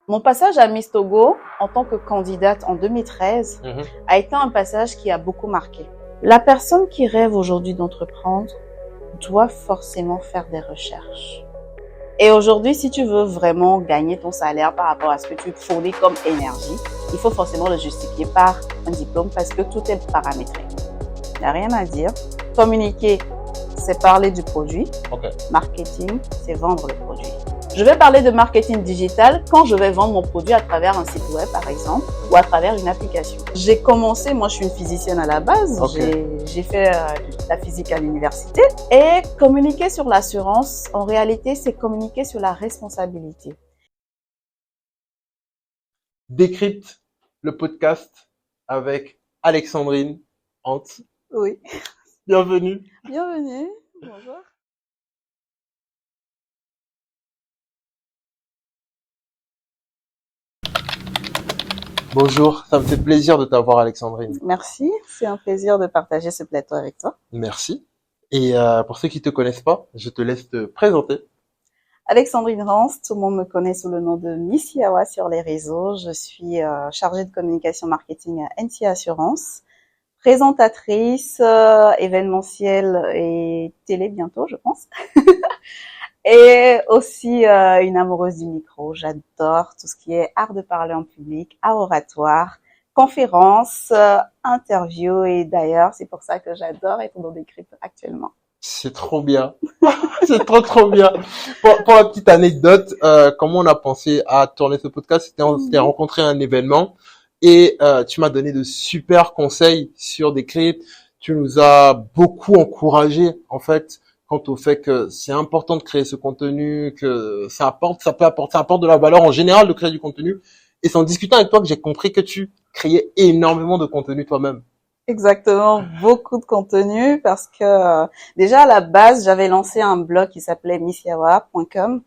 Mon passage à Miss Togo en tant que candidate en 2013 a été un passage qui a beaucoup marqué. La personne qui rêve aujourd'hui d'entreprendre doit forcément faire des recherches. Et aujourd'hui, si tu veux vraiment gagner ton salaire par rapport à ce que tu fournis comme énergie, il faut forcément le justifier par un diplôme parce que tout est paramétré. Il n'y a rien à dire. Communiquer, c'est parler du produit. Okay. Marketing, c'est vendre le produit. Je vais parler de marketing digital quand je vais vendre mon produit à travers un site web, par exemple, ou à travers une application. J'ai commencé, moi je suis une physicienne à la base, j'ai fait la physique à l'université. Et communiquer sur l'assurance, en réalité, c'est communiquer sur la responsabilité. Décrypte le podcast avec Alexandrine Hant. Oui. Bienvenue. Bienvenue. Bonjour. Bonjour, ça me fait plaisir de t'avoir, Alexandrine. Merci, c'est un plaisir de partager ce plateau avec toi. Merci. Et pour ceux qui te connaissent pas, je te laisse te présenter. Alexandrine Hant, tout le monde me connaît sous le nom de Miss Yawa sur les réseaux. Je suis chargée de communication marketing à NT Assurance, présentatrice événementielle et télé bientôt, je pense. Et aussi une amoureuse du micro. J'adore tout ce qui est art de parler en public, art oratoire, conférences, interviews. Et d'ailleurs, c'est pour ça que j'adore être dans Décrypte actuellement. C'est trop bien. C'est trop bien. Pour la petite anecdote, comment on a pensé à tourner ce podcast, c'était on s'était rencontré à un événement et tu m'as donné de super conseils sur Décrypte. Tu nous as beaucoup encouragé en fait quant au fait que c'est important de créer ce contenu, que ça apporte de la valeur en général de créer du contenu. Et c'est en discutant avec toi que j'ai compris que tu créais énormément de contenu toi-même. Exactement, beaucoup de contenu parce que déjà à la base, j'avais lancé un blog qui s'appelait missyawa.com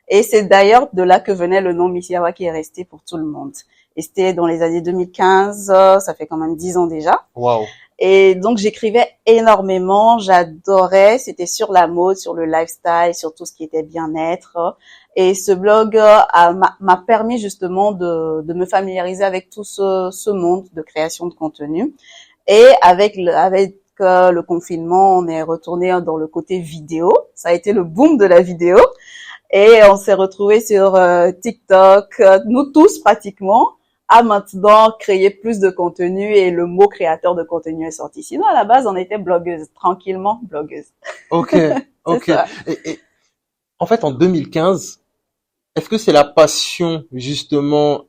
et c'est d'ailleurs de là que venait le nom Miss Yawa qui est resté pour tout le monde. Et c'était dans les années 2015, ça fait quand même 10 ans déjà. Waouh. Et donc j'écrivais énormément, j'adorais, c'était sur la mode, sur le lifestyle, sur tout ce qui était bien-être. Et ce blog m'a permis justement de me familiariser avec tout ce monde de création de contenu. Et avec le confinement, on est retourné dans le côté vidéo. Ça a été le boom de la vidéo. Et on s'est retrouvés sur TikTok, nous tous pratiquement, à maintenant créer plus de contenu et le mot créateur de contenu est sorti. Sinon, à la base, on était blogueuse, tranquillement blogueuse. Ok. Et en fait, en 2015, est-ce que c'est la passion justement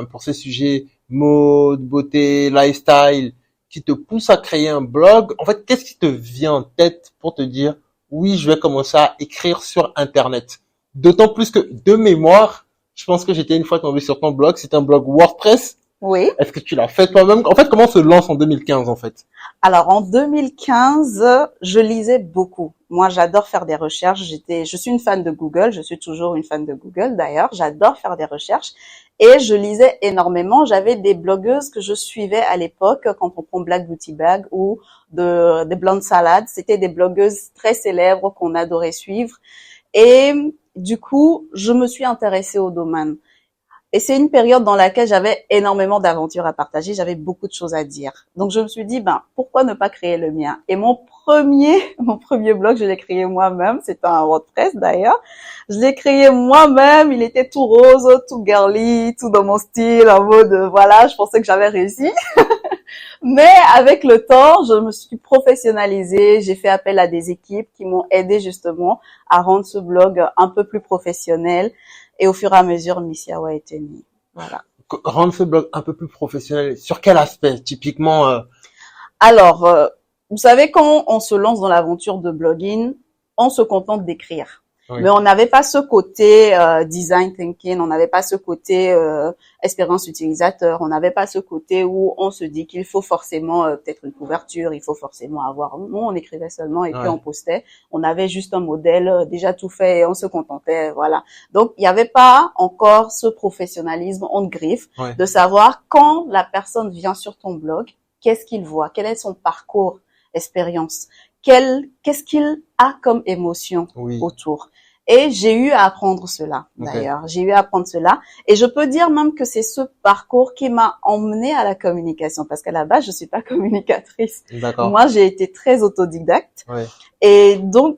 pour ces sujets mode, beauté, lifestyle qui te pousse à créer un blog? En fait, qu'est-ce qui te vient en tête pour te dire oui, je vais commencer à écrire sur Internet? D'autant plus que de mémoire, je pense que j'étais une fois tombé sur ton blog, c'est un blog WordPress. Oui. Est-ce que tu l'as fait toi-même? En fait, comment on se lance en 2015 en fait? Alors en 2015, je lisais beaucoup. Moi, j'adore faire des recherches. Je suis une fan de Google. Je suis toujours une fan de Google d'ailleurs. J'adore faire des recherches et je lisais énormément. J'avais des blogueuses que je suivais à l'époque quand on prend Black Beauty Bag ou des Blonde Salad. C'était des blogueuses très célèbres qu'on adorait suivre et du coup, je me suis intéressée au domaine. Et c'est une période dans laquelle j'avais énormément d'aventures à partager, j'avais beaucoup de choses à dire. Donc je me suis dit, pourquoi ne pas créer le mien? Et mon premier blog, je l'ai créé moi-même, c'est un WordPress d'ailleurs. Je l'ai créé moi-même, il était tout rose, tout girly, tout dans mon style, en mode, voilà, je pensais que j'avais réussi. Mais avec le temps, je me suis professionnalisée, j'ai fait appel à des équipes qui m'ont aidé justement à rendre ce blog un peu plus professionnel. Et au fur et à mesure, Miss Yawa était née. Voilà. Rendre ce blog un peu plus professionnel, sur quel aspect typiquement Alors, vous savez, quand on se lance dans l'aventure de blogging, on se contente d'écrire. Oui. Mais on n'avait pas ce côté design thinking, on n'avait pas ce côté expérience utilisateur, on n'avait pas ce côté où on se dit qu'il faut forcément peut-être une couverture, il faut forcément avoir... Non, on écrivait seulement et puis on postait. On avait juste un modèle déjà tout fait et on se contentait, voilà. Donc, il n'y avait pas encore ce professionnalisme on griffe de savoir quand la personne vient sur ton blog, qu'est-ce qu'il voit, quel est son parcours, expérience, qu'est-ce qu'il a comme émotion autour. Et j'ai eu à apprendre cela, Ok. d'ailleurs. J'ai eu à apprendre cela. Et je peux dire même que c'est ce parcours qui m'a emmenée à la communication. Parce qu'à la base, je suis pas communicatrice. D'accord. Moi, j'ai été très autodidacte. Ouais. Et donc,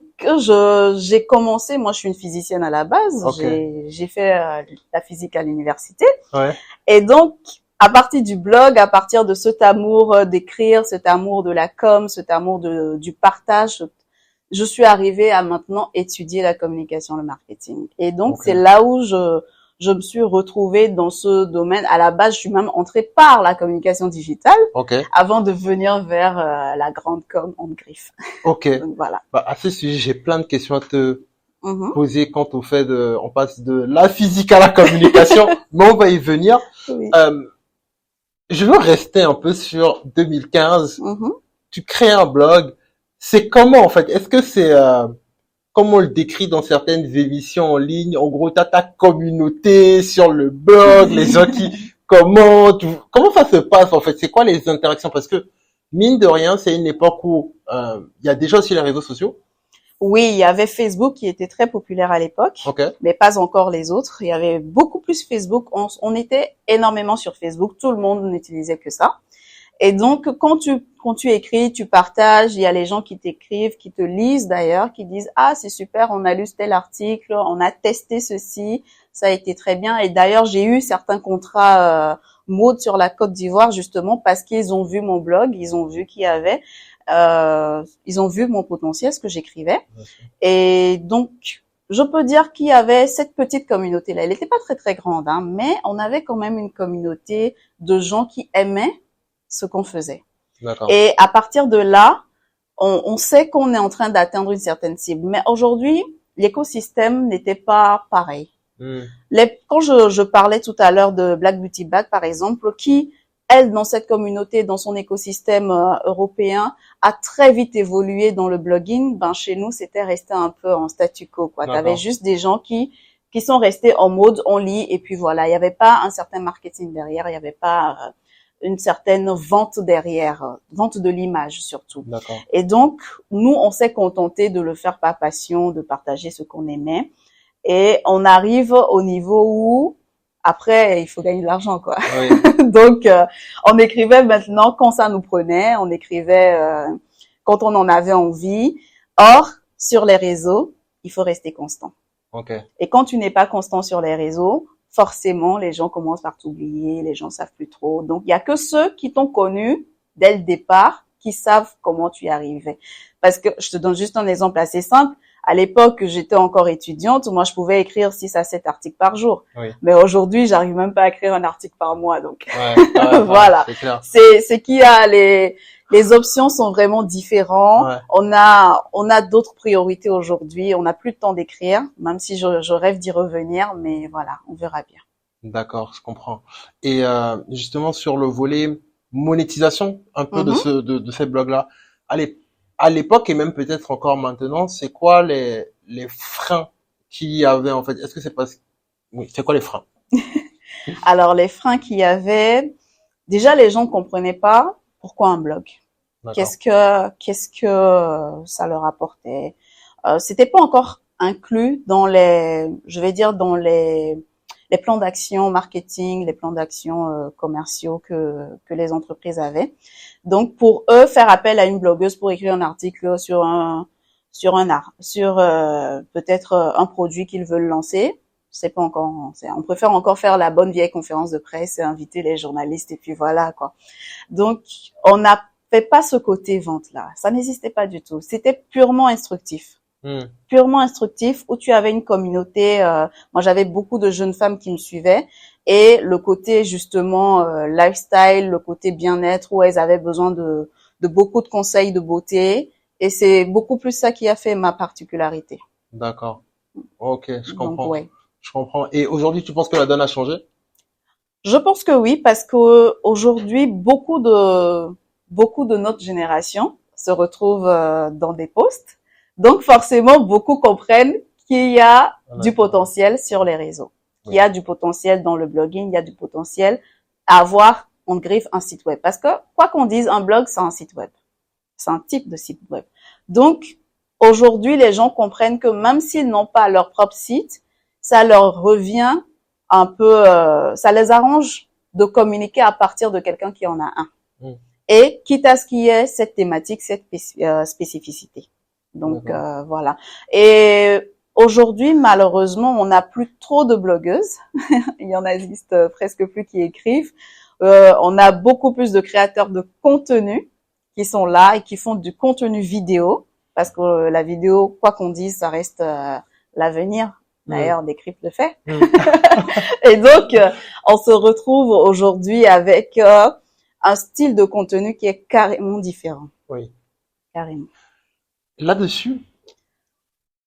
j'ai commencé, moi, je suis une physicienne à la base. Ok. J'ai fait la physique à l'université. Ouais. Et donc, à partir du blog, à partir de cet amour d'écrire, cet amour de la com, cet amour du partage, je suis arrivée à maintenant étudier la communication, le marketing. Et donc, Ok. c'est là où je me suis retrouvée dans ce domaine. À la base, je suis même entrée par la communication digitale Ok. avant de venir vers la grande com en griffe. Ok. Donc, voilà. Bah, à ce sujet, j'ai plein de questions à te Mhm. poser quant au fait on passe de la physique à la communication, mais on va y venir. Oui. Je veux rester un peu sur 2015. Mhm. Tu crées un blog. C'est comment, en fait? Est-ce que c'est, comme on le décrit dans certaines émissions en ligne, en gros, t'as ta communauté sur le blog, les gens qui commentent, comment ça se passe, en fait? C'est quoi les interactions? Parce que, mine de rien, c'est une époque où, il y a déjà aussi les réseaux sociaux. Oui, il y avait Facebook qui était très populaire à l'époque, Ok. mais pas encore les autres. Il y avait beaucoup plus Facebook. On était énormément sur Facebook. Tout le monde n'utilisait que ça. Et donc, quand tu écris, tu partages, il y a les gens qui t'écrivent, qui te lisent d'ailleurs, qui disent, ah, c'est super, on a lu tel article, on a testé ceci, ça a été très bien. Et d'ailleurs, j'ai eu certains contrats, mode sur la Côte d'Ivoire, justement, parce qu'ils ont vu mon blog, ils ont vu qu'il y avait, ils ont vu mon potentiel, ce que j'écrivais. Et donc, je peux dire qu'il y avait cette petite communauté-là. Elle n'était pas très, très grande, hein, mais on avait quand même une communauté de gens qui aimaient ce qu'on faisait. D'accord. Et à partir de là, on sait qu'on est en train d'atteindre une certaine cible. Mais aujourd'hui, l'écosystème n'était pas pareil. Quand je parlais tout à l'heure de Black Beauty Bag, par exemple, qui, elle, dans cette communauté, dans son écosystème européen, a très vite évolué dans le blogging, ben chez nous, c'était resté un peu en statu quo, quoi. T'avais juste des gens qui sont restés en mode on lit et puis voilà, il y avait pas un certain marketing derrière, il y avait pas une certaine vente derrière, vente de l'image surtout. D'accord. Et donc, nous, on s'est contenté de le faire par passion, de partager ce qu'on aimait. Et on arrive au niveau où, après, il faut gagner de l'argent, quoi. Oui. Donc, on écrivait maintenant quand ça nous prenait, on écrivait quand on en avait envie. Or, sur les réseaux, il faut rester constant. Ok. Et quand tu n'es pas constant sur les réseaux, forcément, les gens commencent par t'oublier, les gens savent plus trop. Donc, il y a que ceux qui t'ont connu dès le départ qui savent comment tu y arrivais. Parce que, je te donne juste un exemple assez simple. À l'époque, j'étais encore étudiante. Moi, je pouvais écrire 6 à 7 articles par jour. Oui. Mais aujourd'hui, j'arrive même pas à écrire un article par mois. Donc, voilà. C'est clair. C'est qu'il y a les options sont vraiment différentes. Ouais. On a d'autres priorités aujourd'hui. On n'a plus de temps d'écrire, même si je rêve d'y revenir, mais voilà, on verra bien. D'accord, je comprends. Et justement sur le volet monétisation, un peu de ces blogs-là. Allez, à l'époque et même peut-être encore maintenant, c'est quoi les freins qu'il y avait en fait? Est-ce que c'est parce oui, c'est quoi les freins? Alors les freins qu'il y avait, déjà les gens comprenaient pas pourquoi un blog. Qu'est-ce que ça leur apportait. C'était pas encore inclus dans je vais dire dans les plans d'action marketing, les plans d'action commerciaux que les entreprises avaient. Donc pour eux, faire appel à une blogueuse pour écrire un article sur peut-être un produit qu'ils veulent lancer, c'est pas encore, on préfère encore faire la bonne vieille conférence de presse et inviter les journalistes et puis voilà quoi. Donc on n'a fait pas ce côté vente là, ça n'existait pas du tout. C'était purement instructif. Purement instructif où tu avais une communauté. Moi, j'avais beaucoup de jeunes femmes qui me suivaient et le côté justement lifestyle, le côté bien-être où elles avaient besoin de beaucoup de conseils de beauté et c'est beaucoup plus ça qui a fait ma particularité. D'accord. Ok, je comprends. Donc, ouais. Je comprends. Et aujourd'hui, tu penses que la donne a changé? Je pense que oui, parce que aujourd'hui, beaucoup de notre génération se retrouvent dans des postes. Donc forcément, beaucoup comprennent qu'il y a du potentiel sur les réseaux, qu'il y a du potentiel dans le blogging, il y a du potentiel à avoir en griffe un site web. Parce que quoi qu'on dise, un blog, c'est un site web. C'est un type de site web. Donc, aujourd'hui, les gens comprennent que même s'ils n'ont pas leur propre site, ça leur revient un peu, ça les arrange de communiquer à partir de quelqu'un qui en a un. Mm. Et quitte à ce qu'il y ait cette thématique, cette spécificité. Donc voilà. Et aujourd'hui, malheureusement, on n'a plus trop de blogueuses. Il y en existe presque plus qui écrivent. On a beaucoup plus de créateurs de contenu qui sont là et qui font du contenu vidéo, parce que la vidéo, quoi qu'on dise, ça reste l'avenir. D'ailleurs, Décrypte le fait. Et donc, on se retrouve aujourd'hui avec un style de contenu qui est carrément différent. Oui. Carrément. Là-dessus,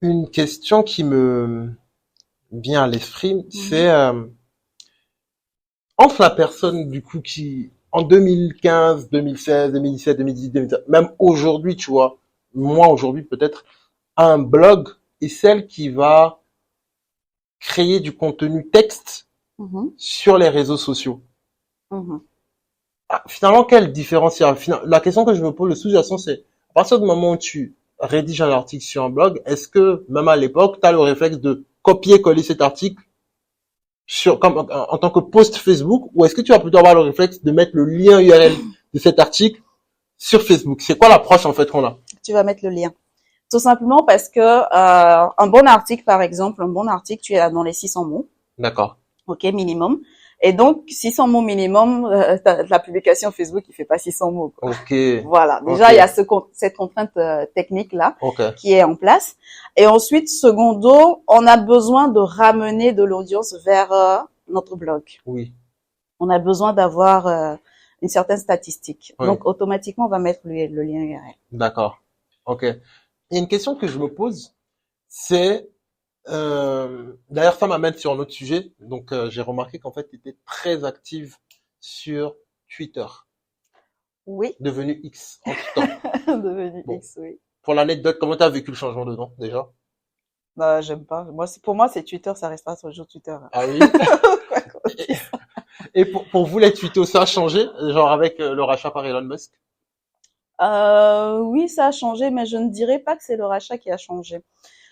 une question qui me vient à l'esprit, c'est entre la personne du coup qui, en 2015, 2016, 2017, 2018, 2017, même aujourd'hui, tu vois, moi aujourd'hui peut-être, a un blog et celle qui va créer du contenu texte sur les réseaux sociaux. Finalement, quelle différence il y a? La question que je me pose, le sous-jacent, c'est à partir du moment où tu rédiges un article sur un blog, est-ce que même à l'époque, tu as le réflexe de copier-coller cet article en tant que post Facebook, ou est-ce que tu vas plutôt avoir le réflexe de mettre le lien URL de cet article sur Facebook? C'est quoi l'approche en fait qu'on a? Tu vas mettre le lien. Tout simplement parce que un bon article, par exemple, tu es dans les 600 mots. D'accord. Ok, minimum. Et donc, 600 mots minimum, la publication Facebook, il fait pas 600 mots. Quoi. Ok. Voilà. Déjà, il y a cette contrainte technique-là qui est en place. Et ensuite, secondo, on a besoin de ramener de l'audience vers notre blog. Oui. On a besoin d'avoir une certaine statistique. Oui. Donc, automatiquement, on va mettre le lien URL. D'accord. Ok. Et une question que je me pose, c'est d'ailleurs, ça m'amène sur un autre sujet. Donc, j'ai remarqué qu'en fait, tu étais très active sur Twitter. Oui. Devenu X, en tout temps. Devenu X, oui. Pour l'anecdote, comment tu as vécu le changement de nom, déjà? Bah, j'aime pas. Pour moi, c'est Twitter, ça restera toujours Twitter. Là. Ah oui? Et pour vous, les tweetos, ça a changé? Genre avec le rachat par Elon Musk? Oui, ça a changé, mais je ne dirais pas que c'est le rachat qui a changé.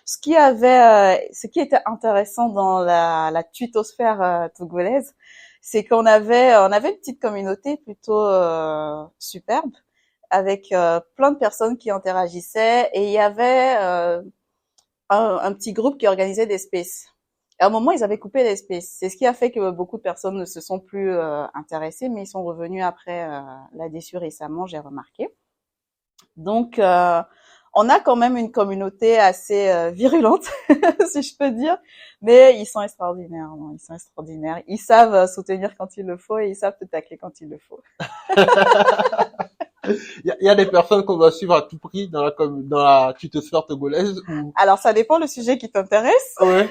Ce qui était intéressant dans la tweetosphère togolaise, c'est qu'on avait une petite communauté plutôt superbe, avec plein de personnes qui interagissaient, et il y avait un petit groupe qui organisait des spaces. Et à un moment, ils avaient coupé les spaces. C'est ce qui a fait que beaucoup de personnes ne se sont plus intéressées, mais ils sont revenus après là-dessus récemment, j'ai remarqué. Donc, on a quand même une communauté assez virulente, si je peux dire, mais ils sont extraordinaires. Non, ils sont extraordinaires. Ils savent soutenir quand il le faut et ils savent te tacler quand il le faut. Il y a des personnes qu'on doit suivre à tout prix dans la tutosphère togolaise ou... Alors, ça dépend le sujet qui t'intéresse. Ouais.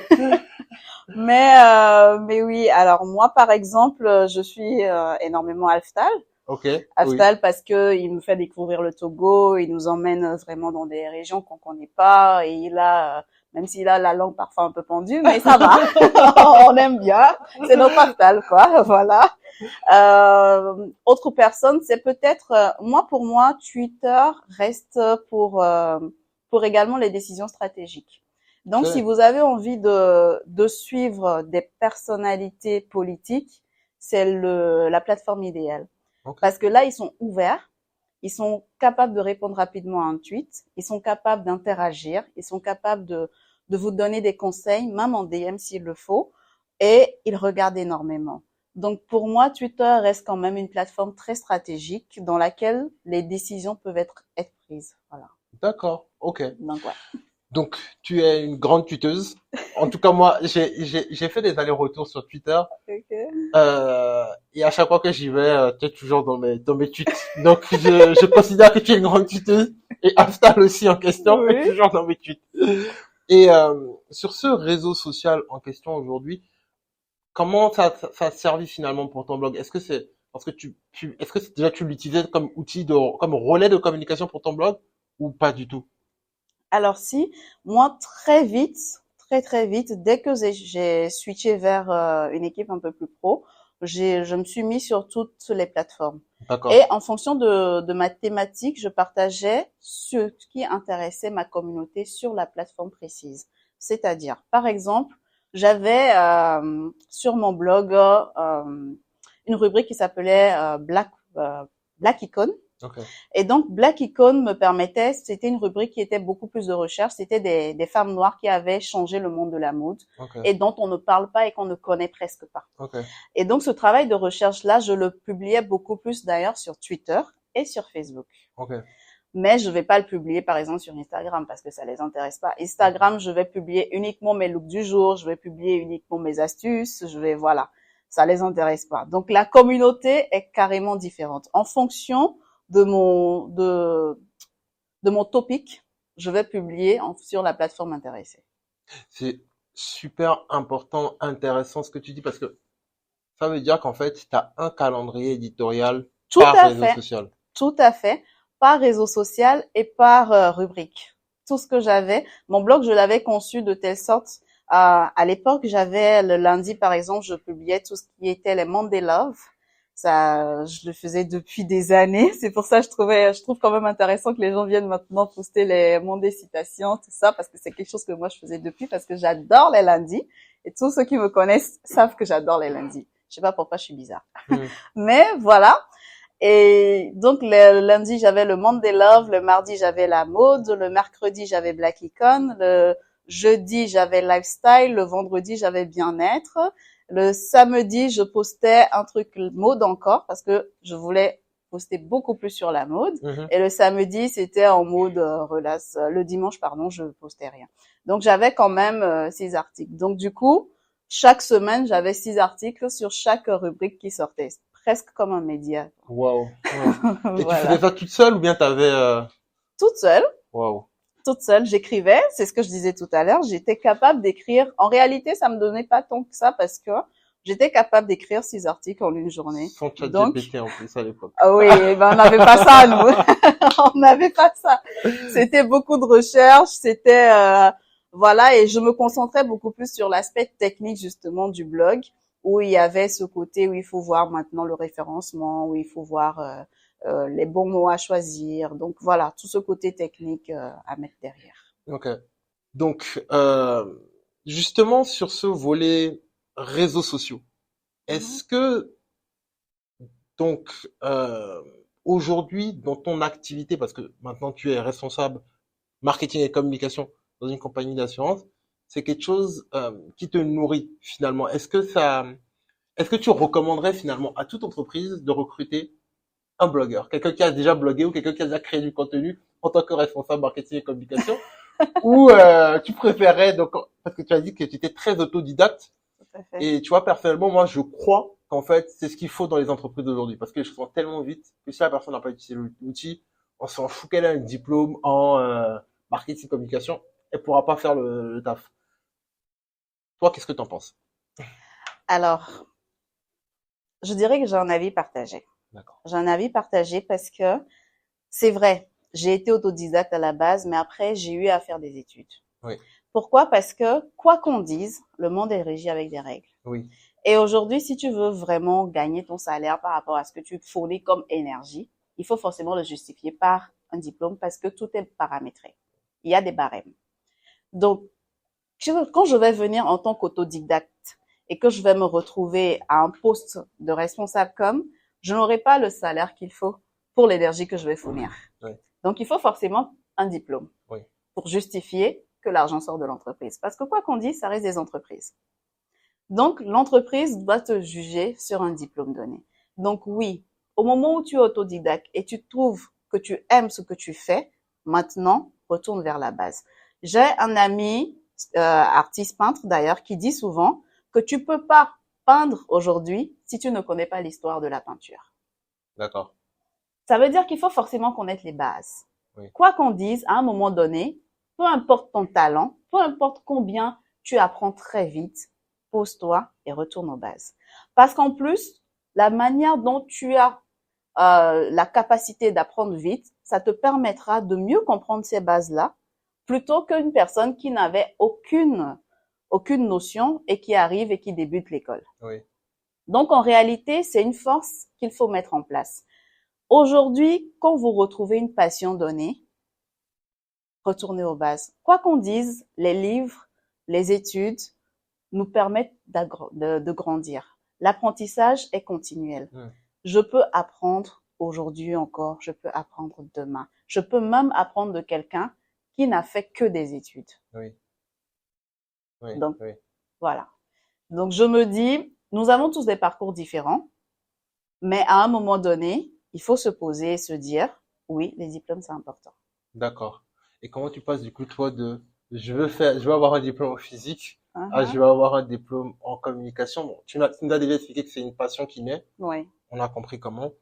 mais oui. Alors, moi, par exemple, je suis énormément Alftal. Okay, Aftal, oui. Parce que il nous fait découvrir le Togo, il nous emmène vraiment dans des régions qu'on connaît pas, et il a, même s'il a la langue parfois un peu pendue, mais ça va, on aime bien, c'est notre Aftal, quoi, voilà. Autre personne, c'est peut-être, pour moi, Twitter reste pour également les décisions stratégiques. Donc, si vous avez envie de suivre des personnalités politiques, c'est la plateforme idéale. Okay. Parce que là, ils sont ouverts, ils sont capables de répondre rapidement à un tweet, ils sont capables d'interagir, ils sont capables de vous donner des conseils, même en DM s'il le faut, et ils regardent énormément. Donc, pour moi, Twitter reste quand même une plateforme très stratégique dans laquelle les décisions peuvent être prises. Voilà. D'accord, ok. Donc, ouais. Donc, tu es une grande tweeteuse. En tout cas, moi, j'ai fait des allers-retours sur Twitter. Okay. Et à chaque fois que j'y vais, tu es toujours dans mes tweets. Donc, je considère que tu es une grande tweeteuse. Et Aftal aussi en question, oui. Est toujours dans mes tweets. Et sur ce réseau social en question aujourd'hui, comment ça a servi finalement pour ton blog? Est-ce que c'est parce que est-ce que déjà tu l'utilisais comme outil comme relais de communication pour ton blog ou pas du tout? Alors si, moi très vite, très très vite. Dès que j'ai switché vers une équipe un peu plus pro, je me suis mis sur toutes les plateformes. D'accord. Et en fonction de ma thématique, je partageais ce qui intéressait ma communauté sur la plateforme précise. C'est-à-dire, par exemple, j'avais sur mon blog une rubrique qui s'appelait Black Icon. Ok. Et donc, Black Icon me permettait, c'était une rubrique qui était beaucoup plus de recherche, c'était des femmes noires qui avaient changé le monde de la mode Ok. et dont on ne parle pas et qu'on ne connaît presque pas. Ok. Et donc, ce travail de recherche-là, je le publiais beaucoup plus d'ailleurs sur Twitter et sur Facebook. Ok. Mais je vais pas le publier, par exemple, sur Instagram parce que ça les intéresse pas. Instagram, je vais publier uniquement mes looks du jour, je vais publier uniquement mes astuces, voilà. Ça les intéresse pas. Donc, la communauté est carrément différente. En fonction de mon topic, je vais publier sur la plateforme intéressée. C'est super important, intéressant ce que tu dis parce que ça veut dire qu'en fait, tu as un calendrier éditorial Tout par à réseau fait. social. Tout à fait. Par réseau social et par rubrique. Tout ce que j'avais. Mon blog, je l'avais conçu de telle sorte. À l'époque, j'avais le lundi, par exemple, je publiais tout ce qui était les Monday Love. Ça, je le faisais depuis des années. C'est pour ça que je trouve quand même intéressant que les gens viennent maintenant poster les Monday citations, tout ça, parce que c'est quelque chose que moi je faisais depuis, parce que j'adore les lundis. Et tous ceux qui me connaissent savent que j'adore les lundis. Je sais pas pourquoi je suis bizarre. Mais voilà. Et donc, le lundi, j'avais le Monday Love, le mardi, j'avais la mode, le mercredi, j'avais Black Icon, le jeudi, j'avais lifestyle, le vendredi, j'avais bien-être, le samedi, je postais un truc mode encore parce que je voulais poster beaucoup plus sur la mode. Et le samedi, c'était en mode relax. Le dimanche, pardon, je postais rien. Donc, j'avais quand même 6 articles. Donc, du coup, chaque semaine, j'avais 6 articles sur chaque rubrique qui sortait. Presque comme un média. Waouh. Et Voilà. tu faisais ça toute seule ou bien t'avais Toute seule. Waouh. Toute seule, j'écrivais. C'est ce que je disais tout à l'heure. J'étais capable d'écrire. En réalité, ça me donnait pas tant que ça parce que j'étais capable d'écrire 6 articles en une journée. Sans ChatGPT en plus à l'époque. Ah oui, ben on n'avait pas ça nous. On n'avait pas ça. C'était beaucoup de recherche. C'était voilà, et je me concentrais beaucoup plus sur l'aspect technique justement du blog, où il y avait ce côté où il faut voir maintenant le référencement, où il faut voir les bons mots à choisir. Donc voilà, tout ce côté technique à mettre derrière. Ok. Donc, justement sur ce volet réseaux sociaux, est-ce que donc aujourd'hui dans ton activité, parce que maintenant tu es responsable marketing et communication dans une compagnie d'assurance, c'est quelque chose qui te nourrit finalement. Est-ce que tu recommanderais finalement à toute entreprise de recruter un blogueur, quelqu'un qui a déjà blogué ou quelqu'un qui a déjà créé du contenu en tant que responsable marketing et communication, ou tu préférais, donc parce que tu as dit que tu étais très autodidacte, Tout à fait. et tu vois personnellement moi je crois qu'en fait c'est ce qu'il faut dans les entreprises d'aujourd'hui parce que les choses vont tellement vite que si la personne n'a pas utilisé l'outil, on s'en fout qu'elle a un diplôme en marketing et communication, elle pourra pas faire le taf. Toi, qu'est-ce que t'en penses? Alors, je dirais que j'ai un avis partagé. D'accord. J'ai un avis partagé parce que c'est vrai, j'ai été autodidacte à la base, mais après, j'ai eu à faire des études. Oui. Pourquoi? Parce que, quoi qu'on dise, le monde est régi avec des règles. Oui. Et aujourd'hui, si tu veux vraiment gagner ton salaire par rapport à ce que tu fournis comme énergie, il faut forcément le justifier par un diplôme parce que tout est paramétré. Il y a des barèmes. Donc, quand je vais venir en tant qu'autodidacte et que je vais me retrouver à un poste de responsable com, je n'aurai pas le salaire qu'il faut pour l'énergie que je vais fournir. Oui. Donc, il faut forcément un diplôme Oui. pour justifier que l'argent sort de l'entreprise. Parce que quoi qu'on dise, ça reste des entreprises. Donc, l'entreprise doit te juger sur un diplôme donné. Donc, oui, au moment où tu es autodidacte et tu trouves que tu aimes ce que tu fais, maintenant, retourne vers la base. J'ai un ami, artiste peintre d'ailleurs, qui dit souvent que tu peux pas peindre aujourd'hui si tu ne connais pas l'histoire de la peinture. D'accord. Ça veut dire qu'il faut forcément connaître les bases. Oui. Quoi qu'on dise, à un moment donné, peu importe ton talent, peu importe combien tu apprends très vite, pose-toi et retourne aux bases. Parce qu'en plus, la manière dont tu as la capacité d'apprendre vite, ça te permettra de mieux comprendre ces bases-là plutôt qu'une personne qui n'avait aucune aucune notion et qui arrivent et qui débutent l'école. Oui. Donc, en réalité, c'est une force qu'il faut mettre en place. Aujourd'hui, quand vous retrouvez une passion donnée, retournez aux bases. Quoi qu'on dise, les livres, les études nous permettent de grandir. L'apprentissage est continuel. Je peux apprendre aujourd'hui encore, je peux apprendre demain. Je peux même apprendre de quelqu'un qui n'a fait que des études. Oui. Donc, voilà. Donc, je me dis, nous avons tous des parcours différents, mais à un moment donné, il faut se poser et se dire, oui, les diplômes, c'est important. D'accord. Et comment tu passes du coup, toi, de je veux avoir un diplôme en physique à je veux avoir un diplôme en communication. Bon, tu nous as déjà expliqué que c'est une passion qui naît. Oui. On a compris comment.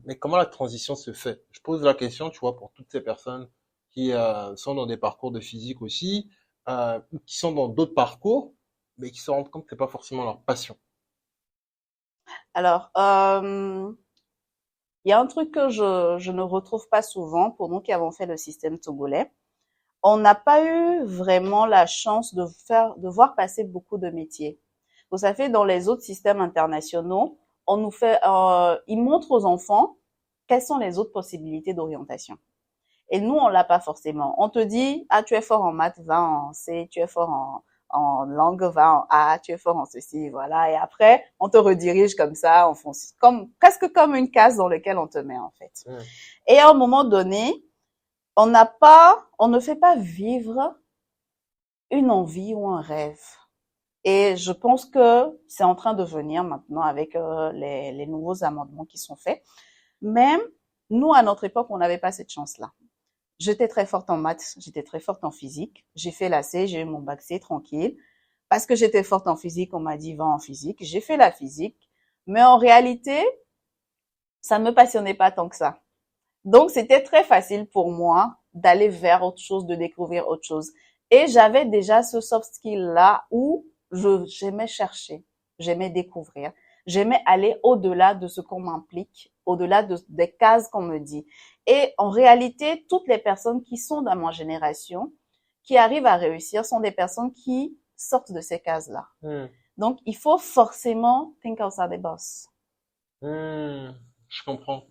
Mais comment la transition se fait? Je pose la question, tu vois, pour toutes ces personnes qui sont dans des parcours de physique aussi, ou qui sont dans d'autres parcours, mais qui se rendent compte que c'est pas forcément leur passion. Alors, il y a un truc que je ne retrouve pas souvent pour nous qui avons fait le système togolais. On n'a pas eu vraiment la chance de voir passer beaucoup de métiers. Vous savez, dans les autres systèmes internationaux, on nous fait, ils montrent aux enfants quelles sont les autres possibilités d'orientation. Et nous, on l'a pas forcément. On te dit, ah, tu es fort en maths, va en C, tu es fort en langue, va en A, tu es fort en ceci, voilà. Et après, on te redirige comme ça, presque comme une case dans laquelle on te met, en fait. Et à un moment donné, on ne fait pas vivre une envie ou un rêve. Et je pense que c'est en train de venir maintenant avec les nouveaux amendements qui sont faits. Même nous, à notre époque, on n'avait pas cette chance-là. J'étais très forte en maths, j'étais très forte en physique. J'ai fait la C, j'ai eu mon bac C tranquille. Parce que j'étais forte en physique, on m'a dit va en physique. J'ai fait la physique. Mais en réalité, ça ne me passionnait pas tant que ça. Donc, c'était très facile pour moi d'aller vers autre chose, de découvrir autre chose. Et j'avais déjà ce soft skill-là où j'aimais chercher, j'aimais découvrir, j'aimais aller au-delà de ce qu'on m'implique, au-delà des cases qu'on me dit. Et en réalité, toutes les personnes qui sont dans ma génération, qui arrivent à réussir, sont des personnes qui sortent de ces cases-là. Donc, il faut forcément think outside the box. Je comprends.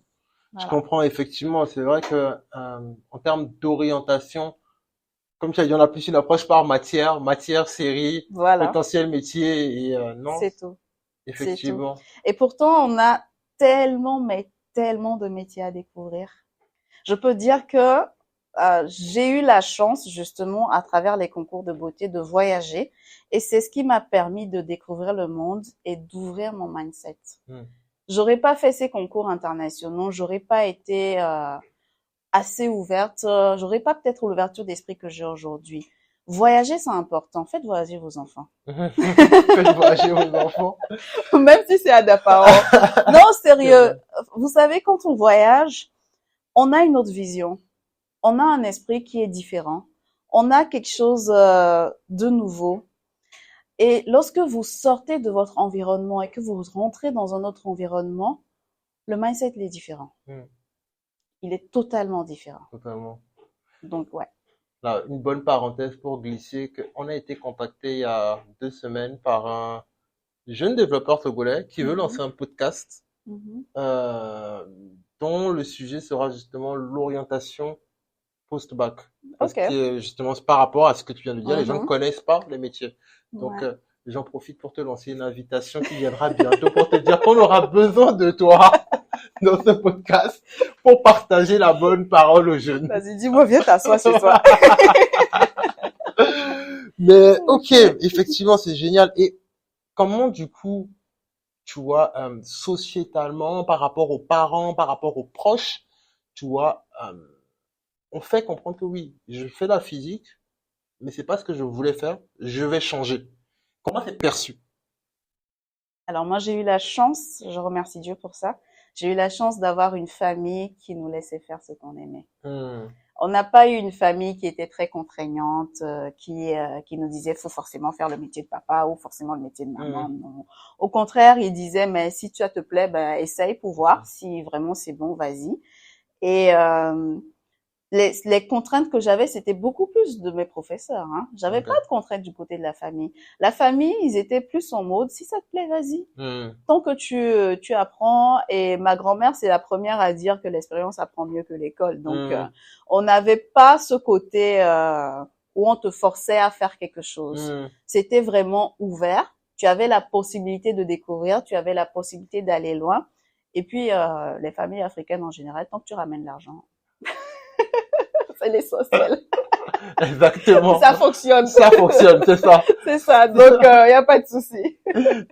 Voilà. Je comprends effectivement. C'est vrai que en termes d'orientation, comme tu as dit, on a plus une approche par matière, série, Voilà. potentiel métier et non. C'est tout. Effectivement. C'est tout. Et pourtant, on a tellement, mais tellement de métiers à découvrir. Je peux dire que j'ai eu la chance, justement, à travers les concours de beauté, de voyager. Et c'est ce qui m'a permis de découvrir le monde et d'ouvrir mon mindset. J'aurais pas fait ces concours internationaux, j'aurais pas été assez ouverte, j'aurais pas peut-être l'ouverture d'esprit que j'ai aujourd'hui. Voyager, c'est important. Faites voyager vos enfants. Faites voyager vos enfants. Même si c'est à d'apparence. Non, sérieux. Vous savez, quand on voyage, on a une autre vision. On a un esprit qui est différent. On a quelque chose de nouveau. Et lorsque vous sortez de votre environnement et que vous rentrez dans un autre environnement, le mindset, il est différent. Il est totalement différent. Totalement. Donc, ouais. Là, une bonne parenthèse pour glisser qu'on a été contacté il y a 2 semaines par un jeune développeur togolais qui veut lancer un podcast dont le sujet sera justement l'orientation post-bac. Parce que justement, c'est par rapport à ce que tu viens de dire, les gens ne connaissent pas les métiers. Donc, j'en profite pour te lancer une invitation qui viendra bientôt pour te dire qu'on aura besoin de toi dans ce podcast pour partager la bonne parole aux jeunes. Vas-y, dis-moi, viens t'asseoir chez toi. Mais ok, effectivement, c'est génial. Et comment du coup, tu vois, sociétalement, par rapport aux parents, par rapport aux proches, tu vois, on fait comprendre que oui, je fais la physique, mais c'est pas ce que je voulais faire, je vais changer. Comment c'est perçu? Alors moi, j'ai eu la chance, je remercie Dieu pour ça, j'ai eu la chance d'avoir une famille qui nous laissait faire ce qu'on aimait. On n'a pas eu une famille qui était très contraignante, qui nous disait faut forcément faire le métier de papa ou forcément le métier de maman. Non. Au contraire, ils disaient mais si ça te plaît, ben essaye pour voir si vraiment c'est bon, vas-y. Et les contraintes que j'avais, c'était beaucoup plus de mes professeurs, hein. J'avais Ok. pas de contraintes du côté de la famille. La famille, ils étaient plus en mode, si ça te plaît, vas-y. Hmm. Tant que tu apprends, et ma grand-mère, c'est la première à dire que l'expérience apprend mieux que l'école. Donc, Hmm. on n'avait pas ce côté où on te forçait à faire quelque chose. Hmm. C'était vraiment ouvert. Tu avais la possibilité de découvrir, tu avais la possibilité d'aller loin. Et puis, les familles africaines en général, tant que tu ramènes l'argent, c'est l'essentiel. Exactement. Ça fonctionne. Ça fonctionne, c'est ça. C'est ça. Donc, y a pas de souci.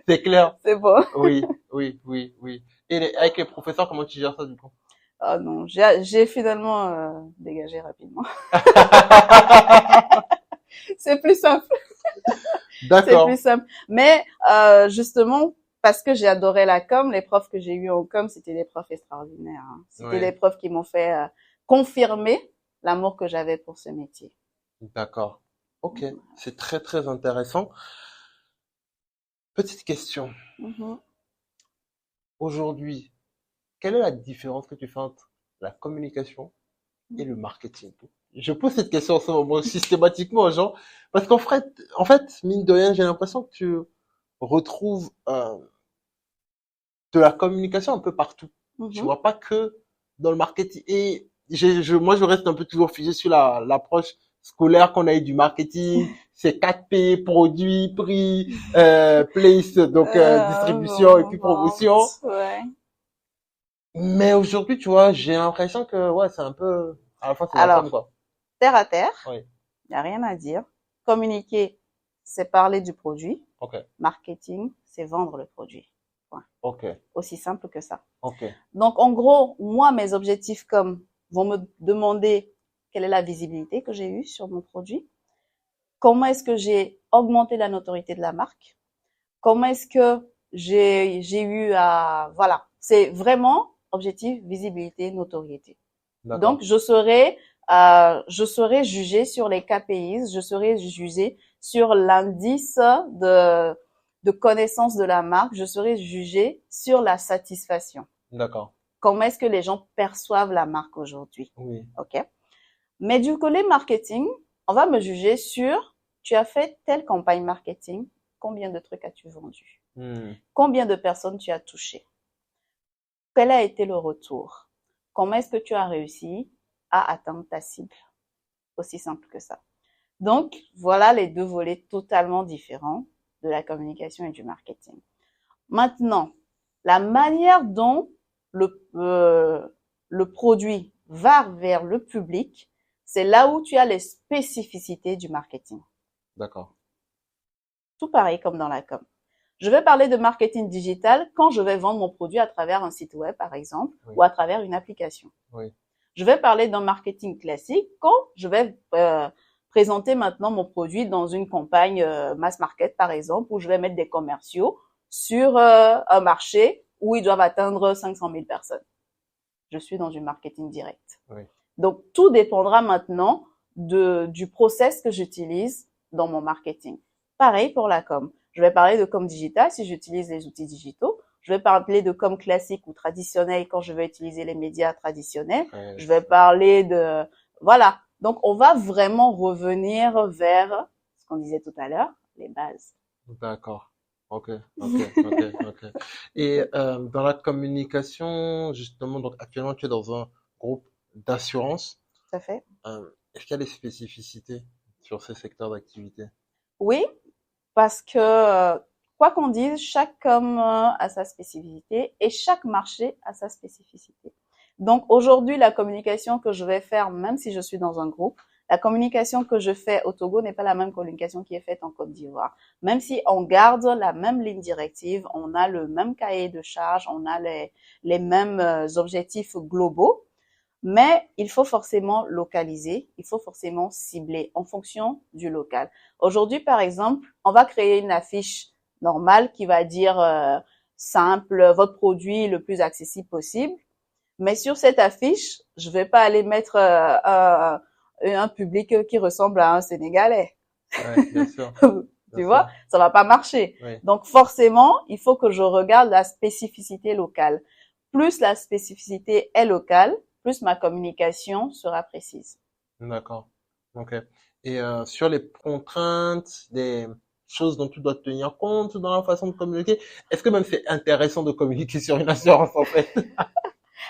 C'est clair. C'est bon. Oui, oui, oui, oui. Et avec les professeurs, comment tu gères ça du coup? Ah non, j'ai finalement dégagé rapidement. C'est plus simple. C'est D'accord. plus simple. Mais justement, parce que j'ai adoré la com, les profs que j'ai eus en com, c'était des profs extraordinaires, hein. C'était des Oui, profs qui m'ont fait confirmer l'amour que j'avais pour ce métier. d'accord. Ok, c'est très très intéressant. Petite question. Mhm. Aujourd'hui, quelle est la différence que tu fais entre la communication et le marketing? Je pose cette question en ce moment systématiquement aux gens parce qu'en fait, mine de rien, j'ai l'impression que tu retrouves de la communication un peu partout. Tu Mhm. vois, pas que dans le marketing. Et moi, je reste un peu toujours figé sur l'approche scolaire qu'on a eu du marketing. C'est 4P, produit, prix, place, donc distribution et puis promotion. Vente, ouais. Mais aujourd'hui, tu vois, j'ai l'impression que ouais, c'est un peu à la fois c'est la com Alors, quoi. terre à terre, Oui. il n'y a rien à dire. Communiquer, c'est parler du produit. Ok. Marketing, c'est vendre le produit. Point. Ok. Aussi simple que ça. Ok. Donc, en gros, moi, mes objectifs vont me demander quelle est la visibilité que j'ai eue sur mon produit, comment est-ce que j'ai augmenté la notoriété de la marque, comment est-ce que j'ai eu à, voilà, c'est vraiment objectif, visibilité, notoriété. Donc, D'accord. je serai jugée sur les KPIs, je serai jugée sur l'indice de connaissance de la marque, je serai jugée sur la satisfaction. D'accord. Comment est-ce que les gens perçoivent la marque aujourd'hui? Oui. OK? Mais du côté marketing, on va me juger sur, tu as fait telle campagne marketing, combien de trucs as-tu vendu? Hmm. Combien de personnes tu as touché? Quel a été le retour? Comment est-ce que tu as réussi à atteindre ta cible? Aussi simple que ça. Donc, voilà les deux volets totalement différents de la communication et du marketing. Maintenant, la manière dont le produit va vers le public, c'est là où tu as les spécificités du marketing. D'accord. Tout pareil comme dans la com. Je vais parler de marketing digital quand je vais vendre mon produit à travers un site web, par exemple, Oui. ou à travers une application. Oui. Je vais parler d'un marketing classique quand je vais présenter maintenant mon produit dans une campagne mass market, par exemple, où je vais mettre des commerciaux sur un marché où ils doivent atteindre 500 000 personnes. Je suis dans du marketing direct. Oui. Donc, tout dépendra maintenant du process que j'utilise dans mon marketing. Pareil pour la com. Je vais parler de com digital si j'utilise les outils digitaux. Je vais parler de com classique ou traditionnel quand je vais utiliser les médias traditionnels. Ouais, Je vais parler de... Voilà. Donc, on va vraiment revenir vers ce qu'on disait tout à l'heure, les bases. d'accord. Ok, ok, ok, ok. Et dans la communication, justement, donc actuellement tu es dans un groupe d'assurance. Tout à fait. Est-ce qu'il y a des spécificités sur ces secteurs d'activité? Oui, parce que quoi qu'on dise, chaque com a sa spécificité et chaque marché a sa spécificité. Donc aujourd'hui, la communication que je vais faire, même si je suis dans un groupe, la communication que je fais au Togo n'est pas la même communication qui est faite en Côte d'Ivoire. Même si on garde la même ligne directive, on a le même cahier de charges, on a les mêmes objectifs globaux, mais il faut forcément localiser, il faut forcément cibler en fonction du local. Aujourd'hui, par exemple, on va créer une affiche normale qui va dire simple, votre produit le plus accessible possible. Mais sur cette affiche, je vais pas aller mettre un public qui ressemble à un Sénégalais. Ouais, bien sûr, bien Tu vois, sûr. ça va pas marcher. Oui, Donc forcément, il faut que je regarde la spécificité locale. Plus la spécificité est locale, plus ma communication sera précise. D'accord. Ok. Et sur les contraintes, des choses dont tu dois tenir compte dans la façon de communiquer, est-ce que même c'est intéressant de communiquer sur une assurance en fait?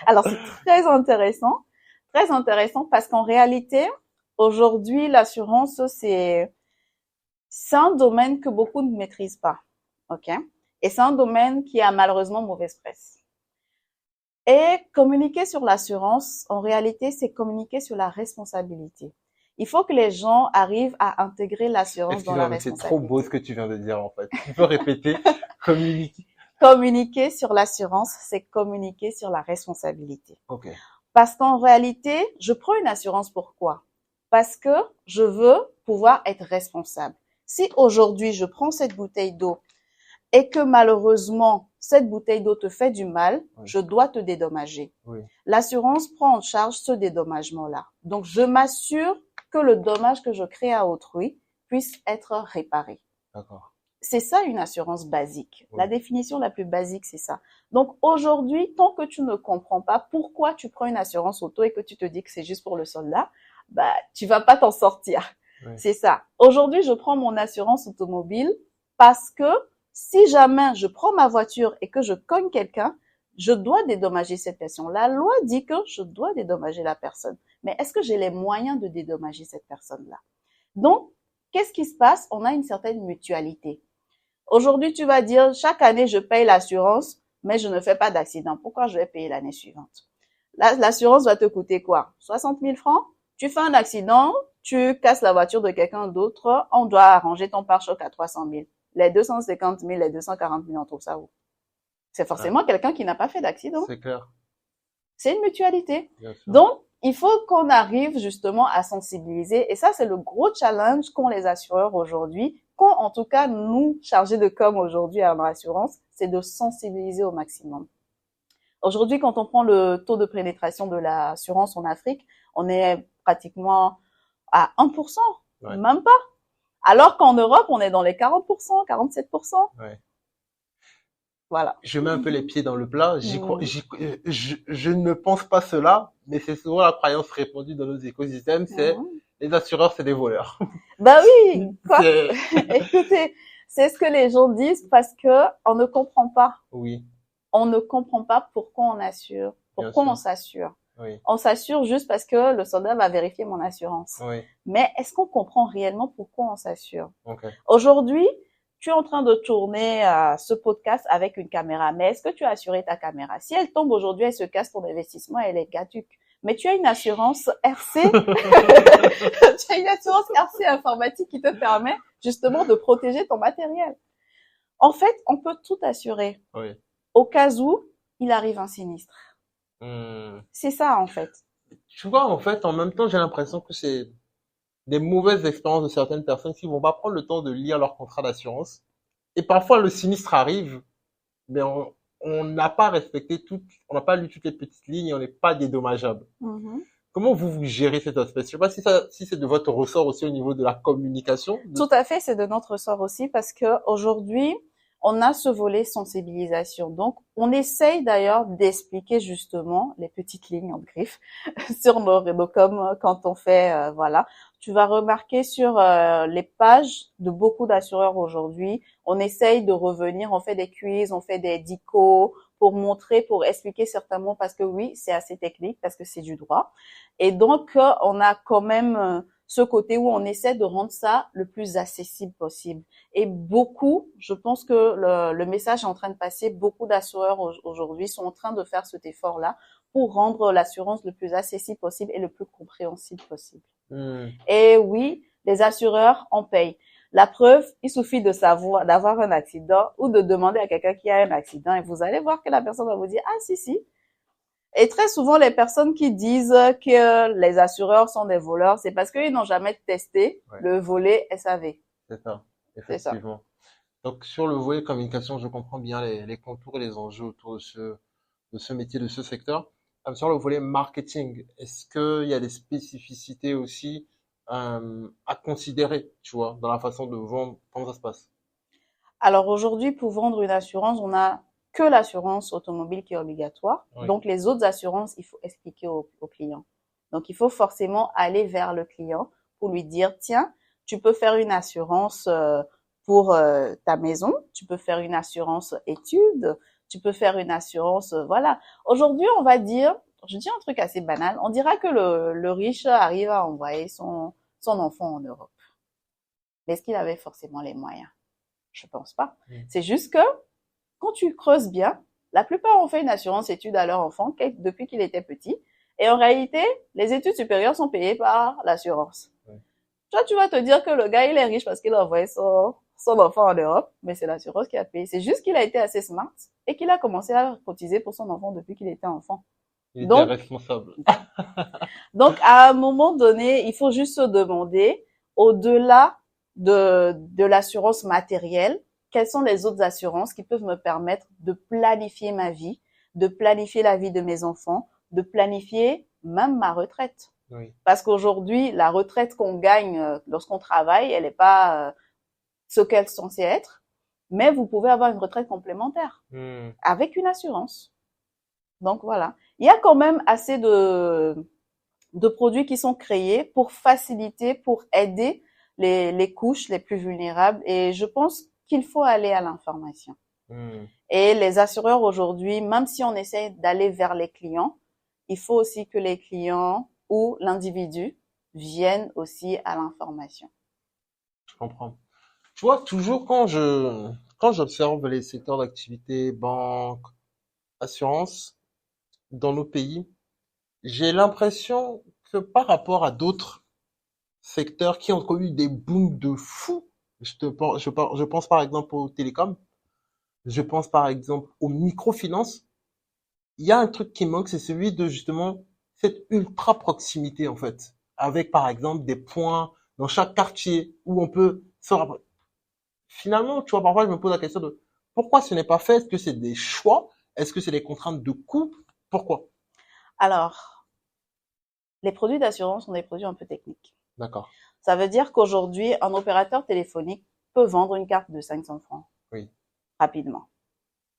Alors, c'est très intéressant parce qu'en réalité, aujourd'hui, l'assurance, c'est un domaine que beaucoup ne maîtrisent pas. OK? Et c'est un domaine qui a malheureusement mauvaise presse. Et communiquer sur l'assurance, en réalité, c'est communiquer sur la responsabilité. Il faut que les gens arrivent à intégrer l'assurance dans la Excuse-moi, mais c'est trop beau ce responsabilité. que tu viens de dire en fait. Tu peux répéter, communiquer. Communiquer sur l'assurance, c'est communiquer sur la responsabilité. Ok. Parce qu'en réalité, je prends une assurance pourquoi? Parce que je veux pouvoir être responsable. Si aujourd'hui je prends cette bouteille d'eau et que malheureusement cette bouteille d'eau te fait du mal, Oui. je dois te dédommager. Oui. L'assurance prend en charge ce dédommagement-là. Donc je m'assure que le dommage que je crée à autrui puisse être réparé. D'accord. C'est ça une assurance basique. Oui. La définition la plus basique, c'est ça. Donc aujourd'hui, tant que tu ne comprends pas pourquoi tu prends une assurance auto et que tu te dis que c'est juste pour le soldat, bah tu vas pas t'en sortir. Oui. C'est ça. Aujourd'hui, je prends mon assurance automobile parce que si jamais je prends ma voiture et que je cogne quelqu'un, je dois dédommager cette personne. La loi dit que je dois dédommager la personne. Mais est-ce que j'ai les moyens de dédommager cette personne-là? Donc, qu'est-ce qui se passe? On a une certaine mutualité. Aujourd'hui, tu vas dire, chaque année, je paye l'assurance, mais je ne fais pas d'accident. Pourquoi je vais payer l'année suivante? L'assurance va te coûter quoi? 60 000 francs? Tu fais un accident, tu casses la voiture de quelqu'un d'autre, on doit arranger ton pare-choc à 300 000. Les 250 000, les 240 000, on trouve ça où? C'est forcément quelqu'un qui n'a pas fait d'accident. C'est clair. C'est une mutualité. Bien sûr. Donc, il faut qu'on arrive justement à sensibiliser. Et ça, c'est le gros challenge qu'ont les assureurs aujourd'hui, qu'ont en tout cas nous, chargés de com aujourd'hui à l'assurance, c'est de sensibiliser au maximum. Aujourd'hui, quand on prend le taux de pénétration de l'assurance en Afrique, on est pratiquement à 1%, Ouais. même pas. Alors qu'en Europe, on est dans les 40%, 47%. Ouais. Voilà. Je mets un peu les pieds dans le plat. Mm. Je ne pense pas cela, mais c'est souvent la croyance répandue dans nos écosystèmes, c'est les assureurs, c'est des voleurs. Bah oui, quoi. C'est- Écoutez, c'est ce que les gens disent parce que on ne comprend pas. Oui, On ne comprend pas pourquoi on assure, bien pourquoi sûr. on s'assure. Oui, On s'assure juste parce que le soldat va vérifier mon assurance. oui. Mais est-ce qu'on comprend réellement pourquoi on s'assure? Ok. Aujourd'hui, tu es en train de tourner ce podcast avec une caméra, mais est-ce que tu as assuré ta caméra? Si elle tombe aujourd'hui, elle se casse ton investissement, elle est caduque. Mais tu as une assurance RC, tu as une assurance RC informatique qui te permet justement de protéger ton matériel. En fait, on peut tout assurer Oui. au cas où il arrive un sinistre. Hmm. C'est ça, en fait. Tu vois, en fait, en même temps, j'ai l'impression que c'est des mauvaises expériences de certaines personnes qui vont pas prendre le temps de lire leur contrat d'assurance. Et parfois, le sinistre arrive, mais on n'a pas respecté on n'a pas lu toutes les petites lignes et on n'est pas dédommageable. Comment vous gérez cet aspect? Je sais pas si c'est de votre ressort aussi au niveau de la communication. Tout à fait, c'est de notre ressort aussi parce que aujourd'hui, on a ce volet sensibilisation. Donc, on essaye d'ailleurs d'expliquer justement les petites lignes en griffe sur nos réseaux comme quand on fait, voilà. Tu vas remarquer sur les pages de beaucoup d'assureurs aujourd'hui, on essaye de revenir, on fait des quiz, on fait des dicos pour montrer, pour expliquer certains mots parce que oui, c'est assez technique parce que c'est du droit. Et donc, on a quand même ce côté où on essaie de rendre ça le plus accessible possible. Et beaucoup, je pense que le message est en train de passer, beaucoup d'assureurs aujourd'hui sont en train de faire cet effort-là pour rendre l'assurance le plus accessible possible et le plus compréhensible possible. Et oui, les assureurs, on paye. La preuve, il suffit de savoir, d'avoir un accident ou de demander à quelqu'un qui a un accident et vous allez voir que la personne va vous dire, ah si. Et très souvent, les personnes qui disent que les assureurs sont des voleurs, c'est parce qu'ils n'ont jamais testé le volet SAV. C'est ça, C'est ça. effectivement. Donc, sur le volet communication, je comprends bien les contours et les enjeux autour de ce métier, de ce secteur. Sur le volet marketing, est-ce qu'il y a des spécificités aussi à considérer, tu vois, dans la façon de vendre? Comment ça se passe? Alors aujourd'hui, pour vendre une assurance, on a que l'assurance automobile qui est obligatoire. Oui. Donc, les autres assurances, il faut expliquer au client. Donc, il faut forcément aller vers le client pour lui dire, tiens, tu peux faire une assurance pour ta maison, tu peux faire une assurance études, tu peux faire une assurance, voilà. Aujourd'hui, on va dire, je dis un truc assez banal, on dira que le riche arrive à envoyer son enfant en Europe. Mais est-ce qu'il avait forcément les moyens? Je pense pas. C'est juste que, quand tu creuses bien, la plupart ont fait une assurance études à leur enfant depuis qu'il était petit. Et en réalité, les études supérieures sont payées par l'assurance. Toi, tu vas te dire que le gars, il est riche parce qu'il a envoyé son enfant en Europe, mais c'est l'assurance qui a payé. C'est juste qu'il a été assez smart et qu'il a commencé à cotiser pour son enfant depuis qu'il était enfant. Il était responsable. Donc, à un moment donné, il faut juste se demander, au-delà de l'assurance matérielle, quelles sont les autres assurances qui peuvent me permettre de planifier ma vie, de planifier la vie de mes enfants, de planifier même ma retraite. Oui. Parce qu'aujourd'hui, la retraite qu'on gagne lorsqu'on travaille, elle n'est pas ce qu'elle est censée être, mais vous pouvez avoir une retraite complémentaire avec une assurance. Donc voilà, il y a quand même assez de produits qui sont créés pour faciliter, pour aider les couches les plus vulnérables. Et je pense qu'il faut aller à l'information. Et les assureurs aujourd'hui, même si on essaie d'aller vers les clients, il faut aussi que les clients ou l'individu viennent aussi à l'information. Je comprends. Tu vois, toujours quand j'observe les secteurs d'activité, banque, assurance, dans nos pays, j'ai l'impression que par rapport à d'autres secteurs qui ont connu des booms de fou, je pense par exemple aux télécoms, je pense par exemple aux microfinances, il y a un truc qui manque, c'est celui de justement cette ultra proximité en fait, avec par exemple des points dans chaque quartier où on peut se rapprocher. Finalement, tu vois, parfois je me pose la question de pourquoi ce n'est pas fait? Est-ce que c'est des choix? Est-ce que c'est des contraintes de coût? Pourquoi? Alors, les produits d'assurance sont des produits un peu techniques. D'accord. Ça veut dire qu'aujourd'hui, un opérateur téléphonique peut vendre une carte de 500 francs. Oui. Rapidement.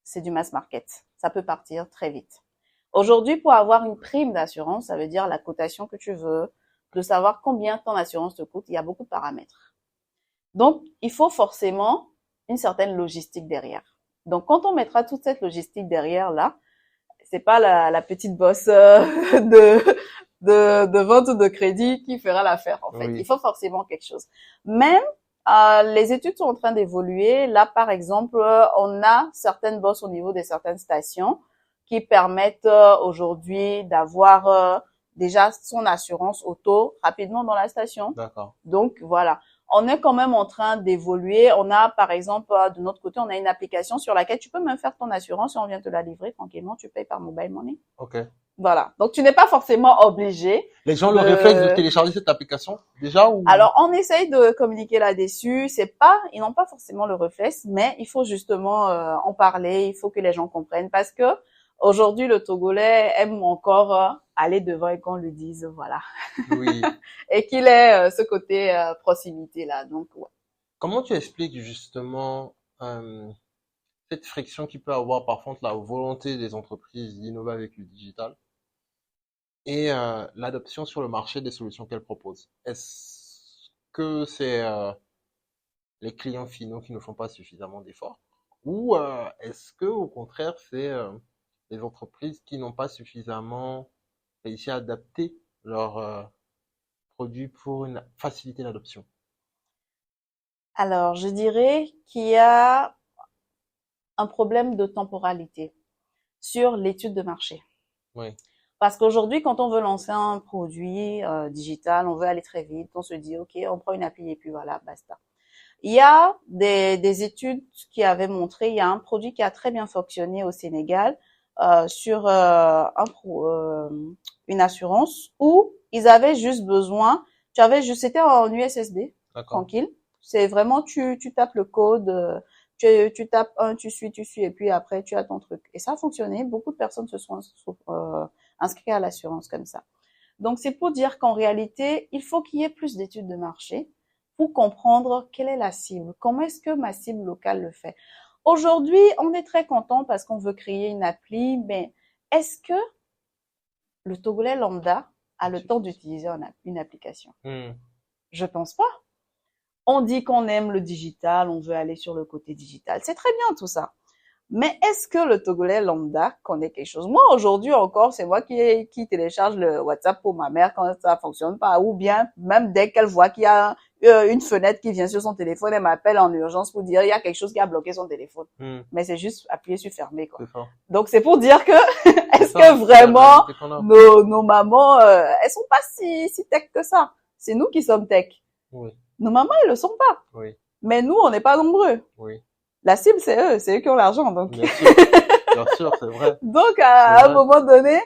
C'est du mass market. Ça peut partir très vite. Aujourd'hui, pour avoir une prime d'assurance, ça veut dire la cotation que tu veux, de savoir combien ton assurance te coûte. Il y a beaucoup de paramètres. Donc, il faut forcément une certaine logistique derrière. Donc, quand on mettra toute cette logistique derrière là, c'est pas la petite bosse de vente de crédit qui fera l'affaire en fait. Oui. Il faut forcément quelque chose. Même les études sont en train d'évoluer. Là, par exemple, on a certaines bosses au niveau de certaines stations qui permettent aujourd'hui d'avoir déjà son assurance auto rapidement dans la station. D'accord. Donc voilà, on est quand même en train d'évoluer. On a par exemple de notre côté, on a une application sur laquelle tu peux même faire ton assurance et on vient te la livrer tranquillement. Tu payes par mobile money. Ok. Voilà. Donc, tu n'es pas forcément obligé. Les gens ont le réflexe de télécharger cette application déjà ou... Alors, on essaye de communiquer là-dessus. Ils n'ont pas forcément le réflexe, mais il faut justement en parler. Il faut que les gens comprennent parce que aujourd'hui, le Togolais aime encore aller devant et qu'on lui dise voilà. Oui. Et qu'il ait ce côté proximité là. Donc, ouais. Comment tu expliques justement cette friction qu'il peut avoir parfois entre la volonté des entreprises d'innover avec le digital et l'adoption sur le marché des solutions qu'elles proposent? Est-ce que c'est les clients finaux qui ne font pas suffisamment d'efforts ou est-ce que au contraire c'est les entreprises qui n'ont pas suffisamment réussi à adapter leurs produits pour faciliter l'adoption? Alors, je dirais qu'il y a un problème de temporalité sur l'étude de marché. Oui. Parce qu'aujourd'hui, quand on veut lancer un produit digital, on veut aller très vite, on se dit, OK, on prend une appli et puis voilà, basta. Il y a des études qui avaient montré, il y a un produit qui a très bien fonctionné au Sénégal sur une assurance où ils avaient juste besoin, c'était en USSD, tranquille. C'est vraiment, tu tapes le code, tu tapes tu suis, et puis après, tu as ton truc. Et ça a fonctionné. Beaucoup de personnes se sont inscrites à l'assurance comme ça. Donc, c'est pour dire qu'en réalité, il faut qu'il y ait plus d'études de marché pour comprendre quelle est la cible. Comment est-ce que ma cible locale le fait? Aujourd'hui, on est très content parce qu'on veut créer une appli, mais est-ce que le Togolais lambda a le temps d'utiliser une application? Je pense pas. On dit qu'on aime le digital, on veut aller sur le côté digital. C'est très bien tout ça. Mais est-ce que le Togolais lambda connaît quelque chose? Moi, aujourd'hui encore, c'est moi qui télécharge le WhatsApp pour ma mère quand ça fonctionne pas. Ou bien, même dès qu'elle voit qu'il y a une fenêtre qui vient sur son téléphone, elle m'appelle en urgence pour dire il y a quelque chose qui a bloqué son téléphone. Mais c'est juste appuyer sur fermer, quoi. Donc, c'est pour dire que, est-ce que vraiment nos mamans, elles sont pas si tech que ça? C'est nous qui sommes tech. Oui. Nos mamans, elles le sont pas. Oui. Mais nous, on n'est pas nombreux. Oui. La cible, c'est eux qui ont l'argent, donc. Bien sûr, c'est vrai. Donc, à un moment donné,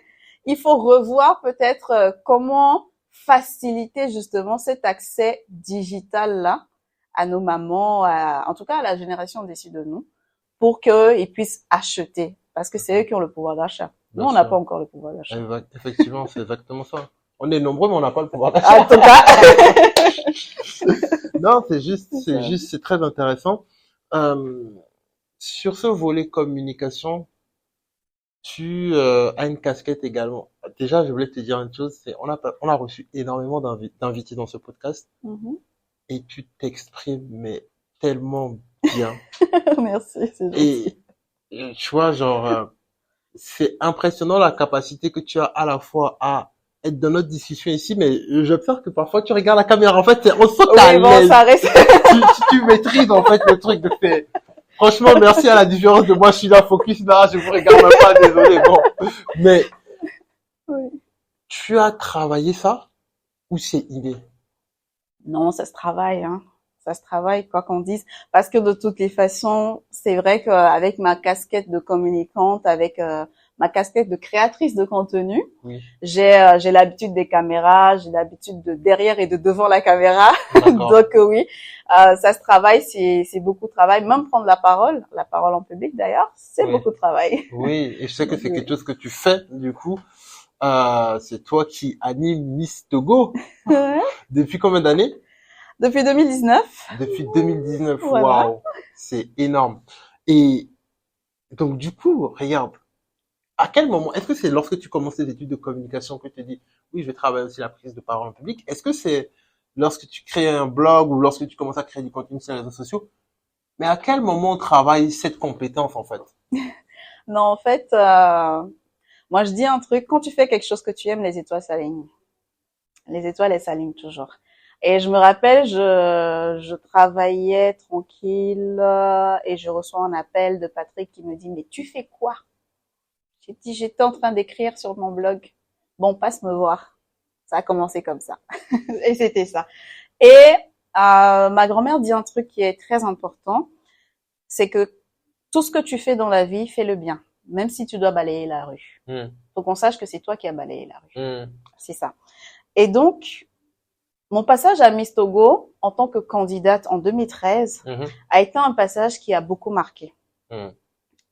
il faut revoir peut-être comment faciliter justement cet accès digital-là à nos mamans, en tout cas à la génération au-dessus de nous, pour qu'ils puissent acheter. Parce que c'est eux qui ont le pouvoir d'achat. Nous, on n'a pas encore le pouvoir d'achat. Effectivement, c'est exactement ça. On est nombreux, mais on n'a pas le pouvoir d'achat. En tout cas. Non, c'est très intéressant. Sur ce volet communication, tu as une casquette également. Déjà, je voulais te dire une chose, c'est on a reçu énormément d'invités dans ce podcast et tu t'exprimes mais tellement bien. Merci, c'est gentil. Et tu vois, genre, c'est impressionnant la capacité que tu as à la fois à être dans notre discussion ici, mais j'observe que parfois tu regardes la caméra. En fait, on sent à l'aise. Ça reste. tu maîtrises en fait le truc de fait. Franchement, merci à la différence de moi, je suis là focus là, je vous regarde même pas, désolé. Bon, mais tu as travaillé ça ou c'est inné? Non, ça se travaille, hein. Ça se travaille, quoi qu'on dise. Parce que de toutes les façons, c'est vrai qu'avec ma casquette de communicante, avec ma casquette de créatrice de contenu, j'ai l'habitude des caméras, j'ai l'habitude de derrière et de devant la caméra. Donc oui, ça se travaille, c'est beaucoup de travail. Même prendre la parole en public d'ailleurs, c'est beaucoup de travail. Oui, et je sais que c'est quelque chose que tu fais du coup. C'est toi qui anime Miss Togo. Depuis combien d'années? Depuis 2019. Depuis 2019, voilà. Waouh, c'est énorme. Et donc du coup, regarde, à quel moment, est-ce que c'est lorsque tu commences tes études de communication que tu te dis, oui, je vais travailler aussi la prise de parole en public? Est-ce que c'est lorsque tu crées un blog ou lorsque tu commences à créer du contenu sur les réseaux sociaux? Mais à quel moment on travaille cette compétence en fait? Non, en fait, moi je dis un truc, quand tu fais quelque chose que tu aimes, les étoiles s'alignent. Les étoiles, elles s'alignent toujours. Et je me rappelle, je travaillais tranquille et je reçois un appel de Patrick qui me dit, mais tu fais quoi? J'ai dit, j'étais en train d'écrire sur mon blog. Bon, passe me voir. Ça a commencé comme ça. Et c'était ça. Et ma grand-mère dit un truc qui est très important, c'est que tout ce que tu fais dans la vie, fais le bien, même si tu dois balayer la rue. Faut qu'on sache que c'est toi qui as balayé la rue. C'est ça. Et donc, mon passage à Miss Togo, en tant que candidate en 2013, a été un passage qui a beaucoup marqué.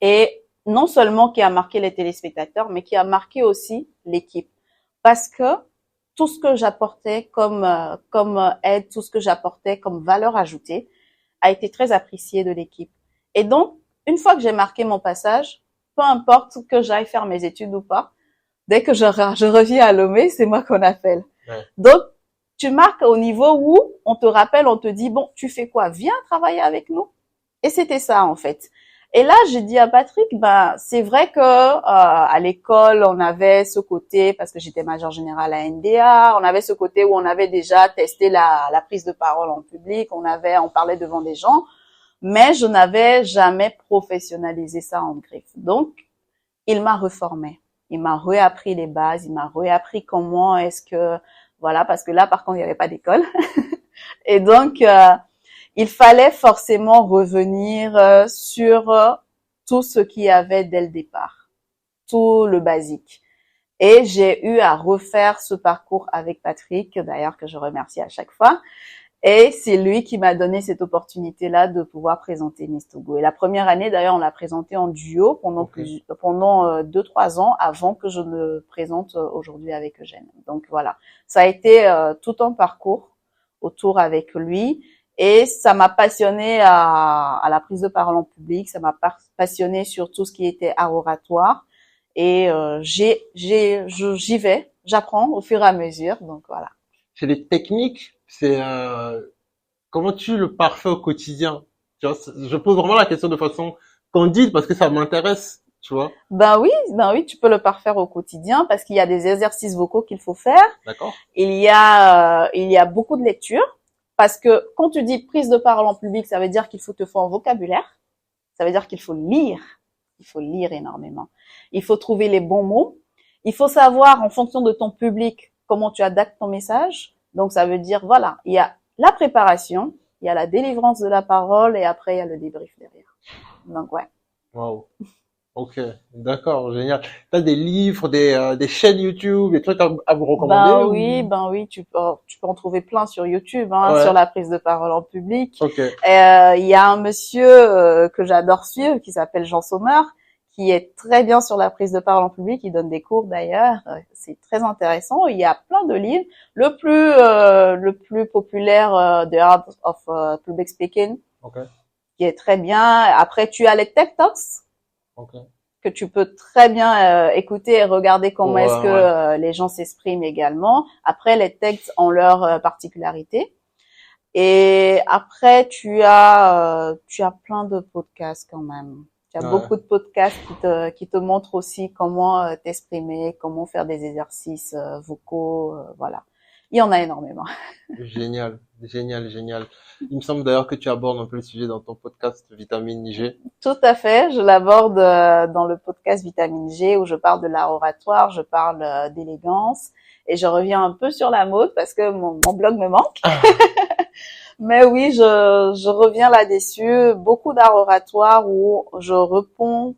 Et non seulement qui a marqué les téléspectateurs, mais qui a marqué aussi l'équipe. Parce que tout ce que j'apportais comme aide, tout ce que j'apportais comme valeur ajoutée, a été très apprécié de l'équipe. Et donc, une fois que j'ai marqué mon passage, peu importe que j'aille faire mes études ou pas, dès que je reviens à Lomé, c'est moi qu'on appelle. Donc, tu marques au niveau où on te rappelle, on te dit, bon, tu fais quoi? Viens travailler avec nous. Et c'était ça, en fait. Et là, j'ai dit à Patrick, c'est vrai que à l'école, on avait ce côté, parce que j'étais majeure générale à NDA, on avait ce côté où on avait déjà testé la prise de parole en public, on parlait devant des gens, mais je n'avais jamais professionnalisé ça en griffe. Donc, il m'a reformé. Il m'a réappris les bases, il m'a réappris comment est-ce que, voilà, parce que là, par contre, il n'y avait pas d'école. Et donc, il fallait forcément revenir sur tout ce qu'il y avait dès le départ, tout le basique. Et j'ai eu à refaire ce parcours avec Patrick, d'ailleurs que je remercie à chaque fois. Et c'est lui qui m'a donné cette opportunité-là de pouvoir présenter Miss Togo. Et la première année, d'ailleurs, on l'a présenté en duo pendant 2-3 ans avant que je me présente aujourd'hui avec Eugène. Donc voilà, ça a été tout un parcours autour avec lui. Et ça m'a passionnée à la prise de parole en public, ça m'a passionnée sur tout ce qui était art oratoire. Et j'y vais, j'apprends au fur et à mesure. Donc voilà. C'est les techniques, c'est comment tu le parfais au quotidien? Tu vois, je pose vraiment la question de façon candide parce que ça m'intéresse, tu vois. Ben oui, tu peux le parfaire au quotidien parce qu'il y a des exercices vocaux qu'il faut faire. D'accord? Il y a beaucoup de lectures parce que quand tu dis prise de parole en public, ça veut dire qu'il faut te faire un vocabulaire. Ça veut dire qu'il faut lire. Il faut lire énormément. Il faut trouver les bons mots. Il faut savoir en fonction de ton public comment tu adaptes ton message. Donc ça veut dire voilà, il y a la préparation, il y a la délivrance de la parole et après il y a le débrief derrière. Donc ouais. Waouh. Ok, d'accord, génial. T'as des livres, des chaînes YouTube, des trucs à me recommander ou? Ben oui, tu peux en trouver plein sur YouTube, hein, Ouais. sur la prise de parole en public. Ok. Il y a un monsieur que j'adore suivre qui s'appelle Jean Sommer, qui est très bien sur la prise de parole en public. Il donne des cours d'ailleurs. C'est très intéressant. Il y a plein de livres. Le plus populaire, The Art of Public Speaking, Ok. qui est très bien. Après, tu as les TED Talks Ok. que tu peux très bien écouter et regarder comment Ouais, est-ce que ouais. les gens s'expriment également. Après, les textes ont leur particularité. Et après, tu as plein de podcasts quand même. Tu as Ouais. beaucoup de podcasts qui te montrent aussi comment t'exprimer, comment faire des exercices vocaux, voilà. Il y en a énormément. Génial, génial, génial. Il me semble d'ailleurs que tu abordes un peu le sujet dans ton podcast Vitamine G. Tout à fait. Je l'aborde dans le podcast Vitamine G où je parle de l'art oratoire, je parle d'élégance et je reviens un peu sur la mode parce que mon blog me manque. Mais oui, je reviens là-dessus. Beaucoup d'art oratoire où je réponds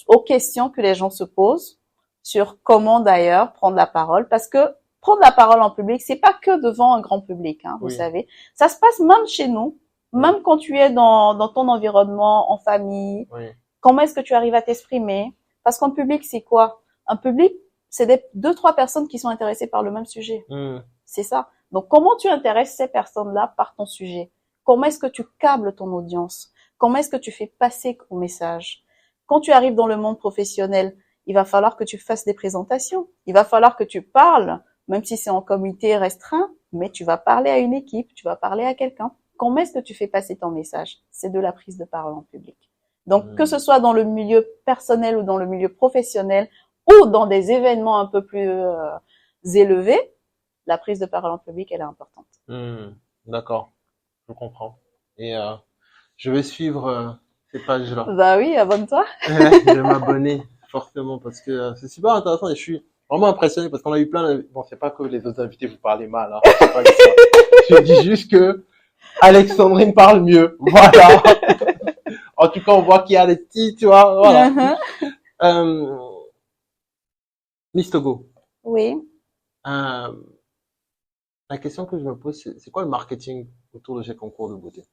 aux questions que les gens se posent sur comment d'ailleurs prendre la parole. Parce que prendre la parole en public, c'est pas que devant un grand public, hein, vous Oui, savez. Ça se passe même chez nous, oui, même quand tu es dans ton environnement, en famille. oui. Comment est-ce que tu arrives à t'exprimer? Parce qu'en public, c'est quoi? Un public, c'est deux, trois personnes qui sont intéressées par le même sujet. Hmm, C'est ça. Donc, comment tu intéresses ces personnes-là par ton sujet? Comment est-ce que tu câbles ton audience? Comment est-ce que tu fais passer ton message? Quand tu arrives dans le monde professionnel, il va falloir que tu fasses des présentations. Il va falloir que tu parles, même si c'est en comité restreint, mais tu vas parler à une équipe, tu vas parler à quelqu'un. Comment est-ce que tu fais passer ton message? C'est de la prise de parole en public. Donc, que hmm. ce soit dans le milieu personnel ou dans le milieu professionnel ou dans des événements un peu plus élevés, la prise de parole en public, elle est importante. Hmm, d'accord, je comprends. Et je vais suivre ces pages-là. Bah oui, abonne-toi. Je vais m'abonner fortement parce que c'est super intéressant et je suis vraiment impressionné parce qu'on a eu plein de... Bon, c'est pas que les autres invités vous parlez mal, hein, c'est pas ça. Je dis juste que Alexandrine parle mieux. Voilà. En tout cas, on voit qu'il y a des petits, tu vois, voilà. Euh, Miss Togo, Oui. euh, la question que je me pose, c'est quoi le marketing autour de ces concours de beauté?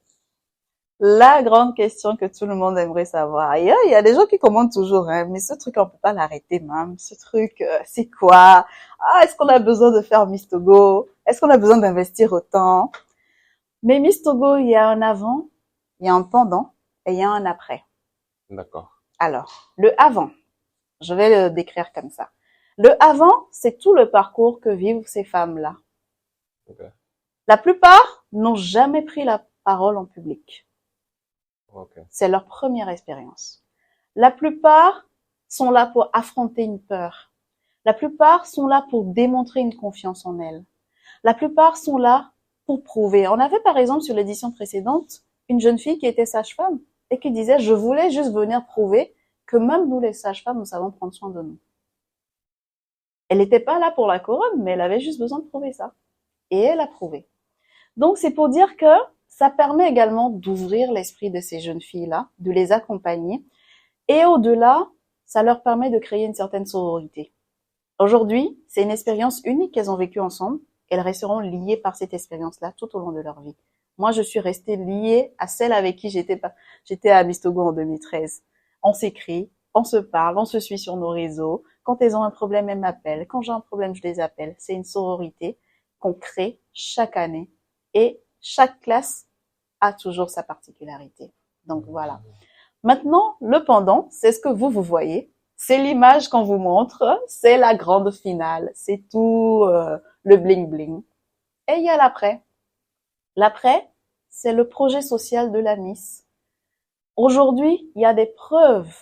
La grande question que tout le monde aimerait savoir. Il y a des gens qui commandent toujours, hein, mais ce truc, on peut pas l'arrêter, même. Ce truc, c'est quoi? Ah, est-ce qu'on a besoin de faire Miss Togo? Est-ce qu'on a besoin d'investir autant? Mais Miss Togo, il y a un avant, il y a un pendant et il y a un après. D'accord. Alors, le avant, je vais le décrire comme ça. Le avant, c'est tout le parcours que vivent ces femmes-là. Ok. La plupart n'ont jamais pris la parole en public. Ok. C'est leur première expérience. La plupart sont là pour affronter une peur. La plupart sont là pour démontrer une confiance en elles. La plupart sont là pour prouver. On avait par exemple sur l'édition précédente une jeune fille qui était sage-femme et qui disait « Je voulais juste venir prouver que même nous les sages-femmes, nous savons prendre soin de nous. » Elle n'était pas là pour la couronne, mais elle avait juste besoin de prouver ça. Et elle a prouvé. Donc c'est pour dire que ça permet également d'ouvrir l'esprit de ces jeunes filles-là, de les accompagner. Et au-delà, ça leur permet de créer une certaine sororité. Aujourd'hui, c'est une expérience unique qu'elles ont vécue ensemble. Elles resteront liées par cette expérience-là tout au long de leur vie. Moi, je suis restée liée à celle avec qui j'étais à Miss Togo en 2013. On s'écrit, on se parle, on se suit sur nos réseaux. Quand elles ont un problème, elles m'appellent. Quand j'ai un problème, je les appelle. C'est une sororité qu'on crée chaque année. Et chaque classe a toujours sa particularité. Donc voilà. Maintenant, le pendant, c'est ce que vous voyez. C'est l'image qu'on vous montre. C'est la grande finale. C'est tout le bling bling. Et il y a l'après. L'après, c'est le projet social de la Miss. Aujourd'hui, il y a des preuves.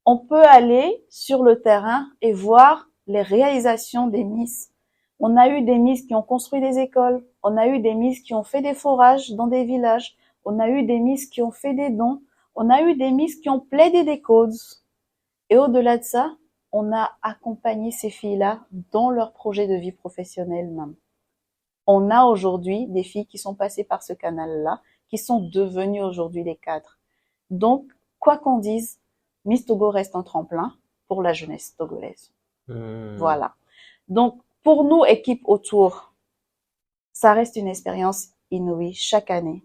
On peut aller sur le terrain et voir les réalisations des Miss. On a eu des Miss qui ont construit des écoles. On a eu des Miss qui ont fait des forages dans des villages. On a eu des Miss qui ont fait des dons. On a eu des Miss qui ont plaidé des causes. Et au-delà de ça, on a accompagné ces filles-là dans leur projet de vie professionnelle même. On a aujourd'hui des filles qui sont passées par ce canal-là, qui sont devenues aujourd'hui des cadres. Donc, quoi qu'on dise, Miss Togo reste un tremplin pour la jeunesse togolaise. Voilà. Donc, pour nous, équipe autour, ça reste une expérience inouïe chaque année.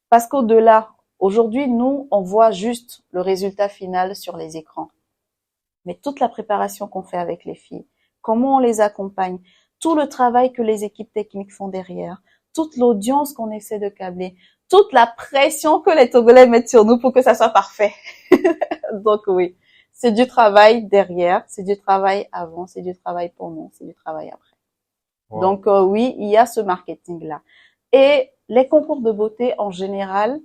Parce qu'au-delà, aujourd'hui, nous, on voit juste le résultat final sur les écrans. Mais toute la préparation qu'on fait avec les filles, comment on les accompagne, tout le travail que les équipes techniques font derrière, toute l'audience qu'on essaie de câbler, toute la pression que les Togolais mettent sur nous pour que ça soit parfait. Donc oui, c'est du travail derrière, c'est du travail avant, c'est du travail pour nous, c'est du travail après. Wow. Donc oui, il y a ce marketing-là. Et les concours de beauté en général,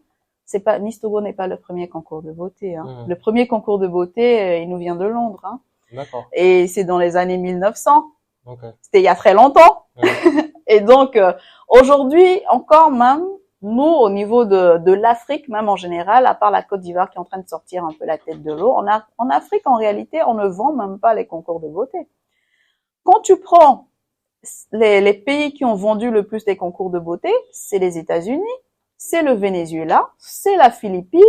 c'est pas, Miss Togo n'est pas le premier concours de beauté. Hein. Le premier concours de beauté, il nous vient de Londres. Hein. D'accord. Et c'est dans les années 1900. Okay. C'était il y a très longtemps. Et donc aujourd'hui encore même, nous au niveau de l'Afrique même en général, à part la Côte d'Ivoire qui est en train de sortir un peu la tête de l'eau, en Afrique en réalité on ne vend même pas les concours de beauté. Quand tu prends les pays qui ont vendu le plus des concours de beauté, c'est les États-Unis, c'est le Venezuela, c'est la Philippine,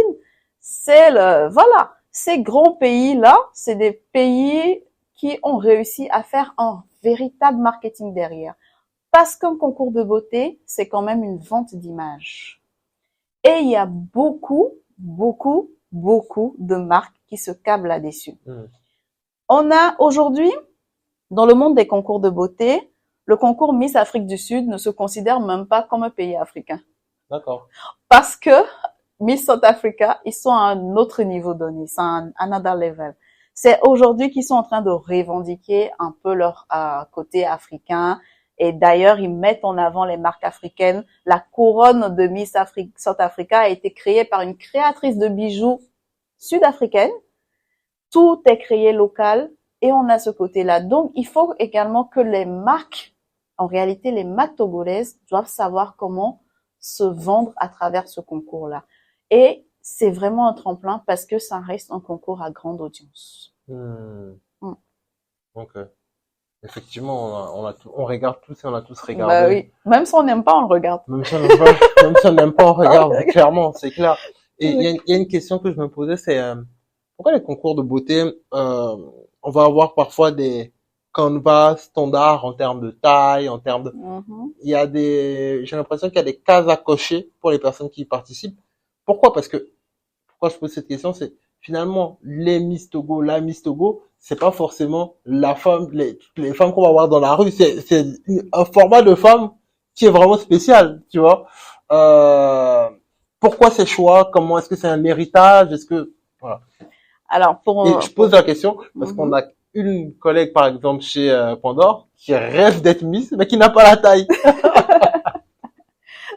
c'est voilà, ces grands pays-là, c'est des pays qui ont réussi à faire un véritable marketing derrière. Parce qu'un concours de beauté, c'est quand même une vente d'image. Et il y a beaucoup de marques qui se câblent là-dessus. On a aujourd'hui, dans le monde des concours de beauté, le concours Miss Afrique du Sud ne se considère même pas comme un pays africain. D'accord. Parce que Miss South Africa, ils sont à un autre niveau donné, c'est un another level. C'est aujourd'hui qu'ils sont en train de revendiquer un peu leur côté africain. Et d'ailleurs, ils mettent en avant les marques africaines. La couronne de Miss South Africa a été créée par une créatrice de bijoux sud-africaine. Tout est créé local et on a ce côté-là. Donc, il faut également que les marques, en réalité, les marques togolaises doivent savoir comment se vendre à travers ce concours-là. Et c'est vraiment un tremplin parce que ça reste un concours à grande audience. Ok. Effectivement, on regarde tous et on a tous regardé. Bah oui. Même si on n'aime pas, on le regarde. Même si on n'aime pas, on regarde. Clairement, c'est clair. Et il y a une question que je me posais, c'est pourquoi les concours de beauté, on va avoir parfois des canevas standards en termes de taille, en termes de, j'ai l'impression qu'il y a des cases à cocher pour les personnes qui y participent. Pourquoi je pose cette question, c'est finalement les Miss Togo, la Miss Togo, c'est pas forcément la femme, les femmes qu'on va voir dans la rue, c'est un format de femme qui est vraiment spécial, tu vois. Pourquoi ces choix? Comment est-ce que c'est un héritage? Est-ce que voilà. Alors Et je pose la question parce qu'on a une collègue par exemple chez Pandore qui rêve d'être Miss mais qui n'a pas la taille.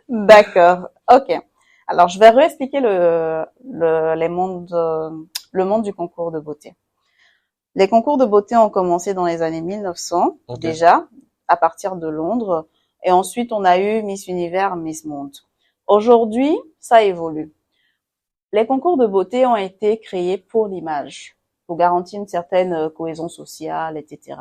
D'accord. OK. Alors je vais réexpliquer le monde du concours de beauté. Les concours de beauté ont commencé dans les années 1900 déjà à partir de Londres et ensuite on a eu Miss Univers, Miss Monde. Aujourd'hui, ça évolue. Les concours de beauté ont été créés pour l'image, pour garantir une certaine cohésion sociale, etc.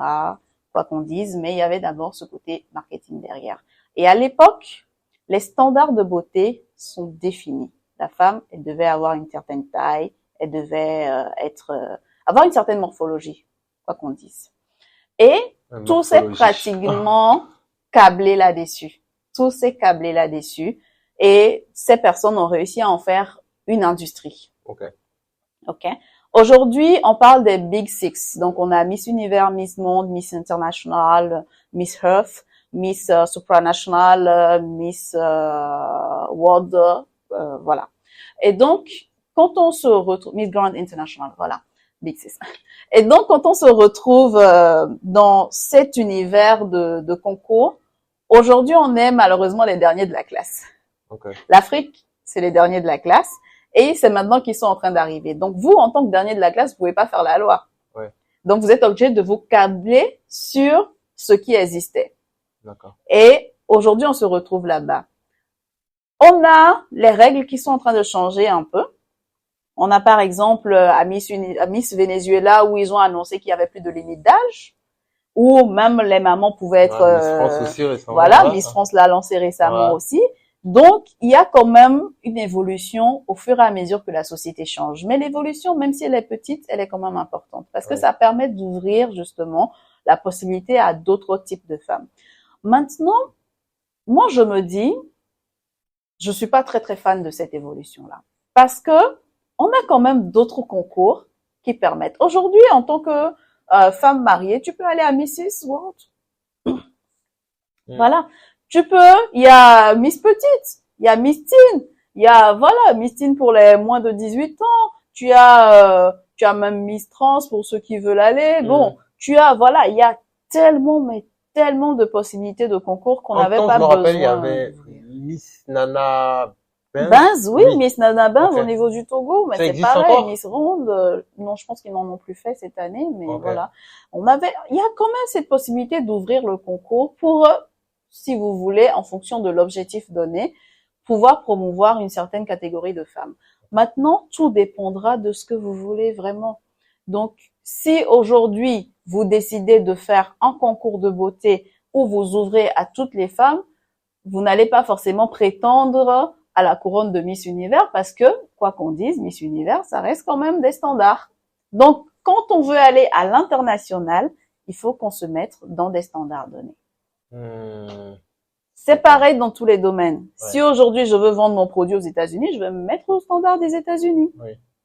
Quoi qu'on dise, mais il y avait d'abord ce côté marketing derrière. Et à l'époque, les standards de beauté sont définis. La femme, elle devait avoir une certaine taille, elle devait avoir une certaine morphologie, quoi qu'on dise. Et tout s'est pratiquement câblé là-dessus. Tout s'est câblé là-dessus. Et ces personnes ont réussi à en faire une industrie. OK. Aujourd'hui, on parle des Big Six. Donc, on a Miss Univers, Miss Monde, Miss International, Miss Earth, Miss Supranational, Miss World, voilà. Et donc, quand on se retrouve, Miss Grand International, voilà, Big Sis. Et donc, quand on se retrouve dans cet univers de concours, aujourd'hui, on est malheureusement les derniers de la classe. Okay. L'Afrique, c'est les derniers de la classe, et c'est maintenant qu'ils sont en train d'arriver. Donc, vous, en tant que dernier de la classe, vous pouvez pas faire la loi. Ouais. Donc, vous êtes obligé de vous câbler sur ce qui existait. D'accord. Et aujourd'hui, on se retrouve là-bas. On a les règles qui sont en train de changer un peu. On a par exemple à Miss Venezuela où ils ont annoncé qu'il y avait plus de limite d'âge, où même les mamans pouvaient être Miss France aussi récemment. voilà, Miss France l'a lancé récemment aussi. Donc il y a quand même une évolution au fur et à mesure que la société change. Mais l'évolution, même si elle est petite, elle est quand même importante parce que ça permet d'ouvrir justement la possibilité à d'autres types de femmes. Maintenant, moi je me dis, je suis pas très très fan de cette évolution-là parce que on a quand même d'autres concours qui permettent. Aujourd'hui, en tant que femme mariée, tu peux aller à Mrs. World. Voilà. Tu peux, il y a Miss Petite, il y a Miss Teen, il y a, voilà, Miss Teen pour les moins de 18 ans. Tu as même Miss Trans pour ceux qui veulent aller. Bon, tu as, voilà, il y a tellement, mais tellement de possibilités de concours qu'on n'avait pas besoin. Je me rappelle, il y avait Miss Nana Benz, oui, Miss Nana Benz au niveau du Togo, mais c'est pareil, encore? Miss Ronde, non, je pense qu'ils n'en ont plus fait cette année, mais voilà. Il y a quand même cette possibilité d'ouvrir le concours pour, si vous voulez, en fonction de l'objectif donné, pouvoir promouvoir une certaine catégorie de femmes. Maintenant, tout dépendra de ce que vous voulez vraiment. Donc, si aujourd'hui, vous décidez de faire un concours de beauté où vous ouvrez à toutes les femmes, vous n'allez pas forcément prétendre à la couronne de Miss Univers parce que, quoi qu'on dise, Miss Univers, ça reste quand même des standards. Donc, quand on veut aller à l'international, il faut qu'on se mette dans des standards donnés. C'est pareil dans tous les domaines. Si aujourd'hui je veux vendre mon produit aux États-Unis, je vais me mettre aux standards des États-Unis.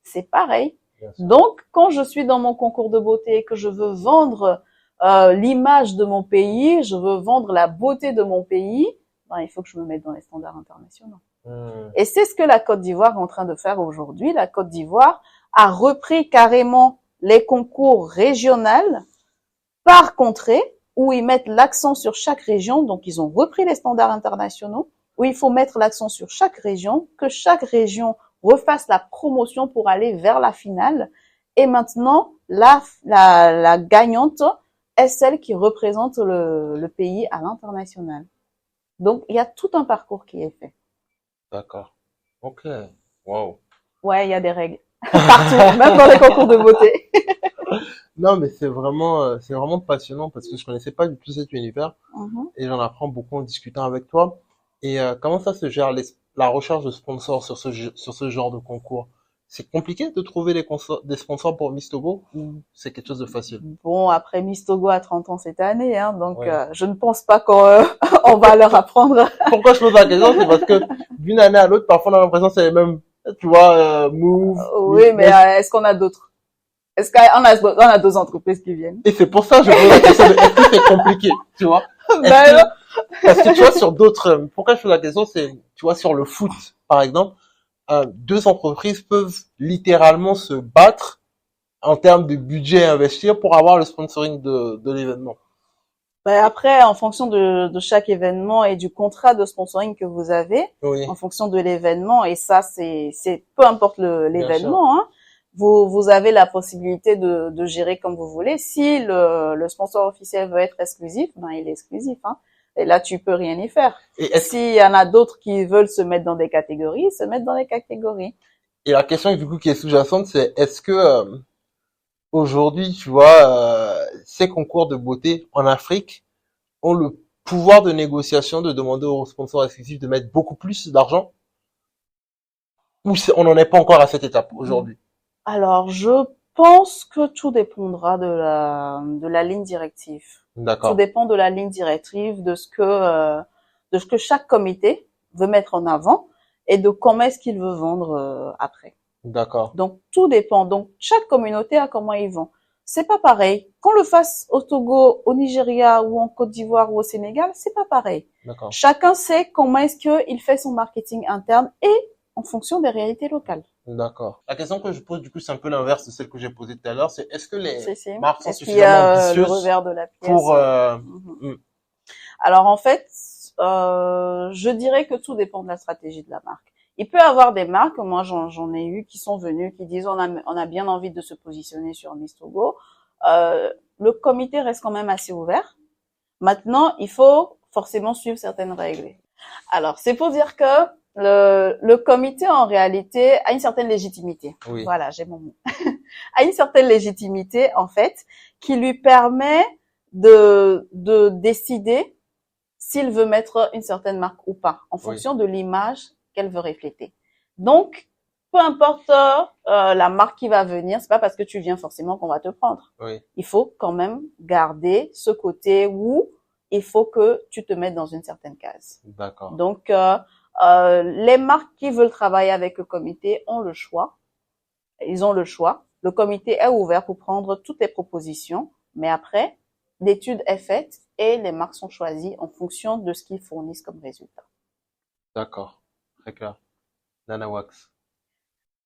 C'est pareil. Donc, quand je suis dans mon concours de beauté et que je veux vendre l'image de mon pays, je veux vendre la beauté de mon pays, ben, il faut que je me mette dans les standards internationaux. Et c'est ce que la Côte d'Ivoire est en train de faire aujourd'hui. La Côte d'Ivoire a repris carrément les concours régionaux par contrée où ils mettent l'accent sur chaque région. Donc, ils ont repris les standards internationaux où il faut mettre l'accent sur chaque région, que chaque région refasse la promotion pour aller vers la finale. Et maintenant, la gagnante est celle qui représente le pays à l'international. Donc, il y a tout un parcours qui est fait. D'accord. Ok. Wow. Ouais, il y a des règles. Partout, même dans les concours de beauté. Non, mais c'est vraiment passionnant parce que je connaissais pas du tout cet univers et j'en apprends beaucoup en discutant avec toi. Et comment ça se gère la recherche de sponsors sur ce genre de concours? C'est compliqué de trouver des sponsors pour Miss Togo ou c'est quelque chose de facile? Bon, après Miss Togo a 30 ans cette année, hein, donc je ne pense pas qu'on on va leur apprendre. Pourquoi je pose la question? C'est parce que d'une année à l'autre, parfois on a l'impression que c'est les mêmes, tu vois, move. Oui, mais est-ce qu'on a d'autres? Est-ce qu'on a deux entreprises qui viennent? Et c'est pour ça que je pose la question de est-ce que c'est compliqué, tu vois? Parce que tu vois, sur d'autres, pourquoi je pose la question, c'est, tu vois, sur le foot, par exemple, deux entreprises peuvent littéralement se battre en termes de budget à investir pour avoir le sponsoring de l'événement. Ben après, en fonction de chaque événement et du contrat de sponsoring que vous avez, en fonction de l'événement, et ça, c'est peu importe l'événement, hein, vous avez la possibilité de gérer comme vous voulez. Si le sponsor officiel veut être exclusif, ben il est exclusif, hein. Et là, tu peux rien y faire. S'il y en a d'autres qui veulent se mettre dans des catégories, ils se mettent dans des catégories. Et la question, du coup, qui est sous-jacente, c'est est-ce que aujourd'hui, tu vois, ces concours de beauté en Afrique ont le pouvoir de négociation de demander aux sponsors exclusifs de mettre beaucoup plus d'argent? Ou on n'en est pas encore à cette étape aujourd'hui? Alors, je pense que tout dépendra de la ligne directive. D'accord. Tout dépend de la ligne directive, de ce que chaque comité veut mettre en avant et de comment est-ce qu'il veut vendre après. D'accord. Donc tout dépend. Donc chaque communauté a comment ils vont. C'est pas pareil. Qu'on le fasse au Togo, au Nigeria ou en Côte d'Ivoire ou au Sénégal, c'est pas pareil. D'accord. Chacun sait comment est-ce qu'il fait son marketing interne et en fonction des réalités locales. D'accord. La question que je pose, du coup, c'est un peu l'inverse de celle que j'ai posée tout à l'heure. C'est est-ce que les C'est. marques sont Est-ce qu'il y suffisamment a le ambitieuses revers de la pièce? pour... Mhm. Alors en fait, je dirais que tout dépend de la stratégie de la marque. Il peut y avoir des marques, moi j'en ai eu, qui sont venues, qui disent on a bien envie de se positionner sur Miss Togo. Le comité reste quand même assez ouvert. Maintenant, il faut forcément suivre certaines règles. Alors, c'est pour dire que le comité, en réalité, a une certaine légitimité. Oui. Voilà, j'ai mon mot. A une certaine légitimité, en fait, qui lui permet de décider s'il veut mettre une certaine marque ou pas, en fonction de l'image qu'elle veut refléter. Donc, peu importe la marque qui va venir, c'est pas parce que tu viens forcément qu'on va te prendre. Oui. Il faut quand même garder ce côté où il faut que tu te mettes dans une certaine case. D'accord. Donc, les marques qui veulent travailler avec le comité ont le choix. Ils ont le choix. Le comité est ouvert pour prendre toutes les propositions, mais après, l'étude est faite et les marques sont choisies en fonction de ce qu'ils fournissent comme résultat. D'accord. Très clair. Nana Wax.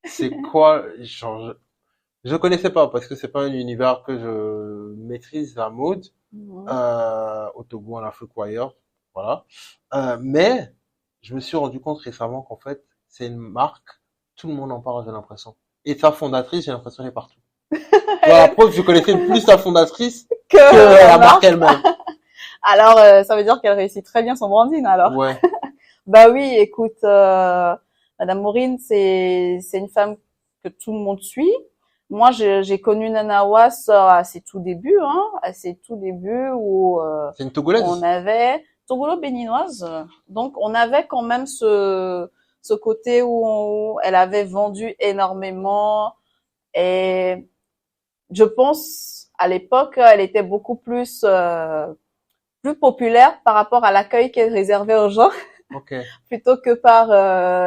C'est quoi, je connaissais pas parce que c'est pas un univers que je maîtrise, la mode, au Togo, en Afrique ou ailleurs. Voilà. Mais, je me suis rendu compte récemment qu'en fait, c'est une marque, tout le monde en parle, j'ai l'impression. Et sa fondatrice, j'ai l'impression qu'elle est partout. Voilà, preuve, je connaissais plus sa fondatrice que la marque elle-même. Alors, ça veut dire qu'elle réussit très bien son branding, alors. Ouais. Bah oui, écoute, Madame Maureen, c'est une femme que tout le monde suit. Moi, j'ai connu Nana Was à ses tout débuts, où C'est une Togolaise. on avait togolo-béninoise. Donc, on avait quand même ce côté où elle avait vendu énormément. Et je pense, à l'époque, elle était beaucoup plus populaire par rapport à l'accueil qu'elle réservait aux gens. Okay. Plutôt que par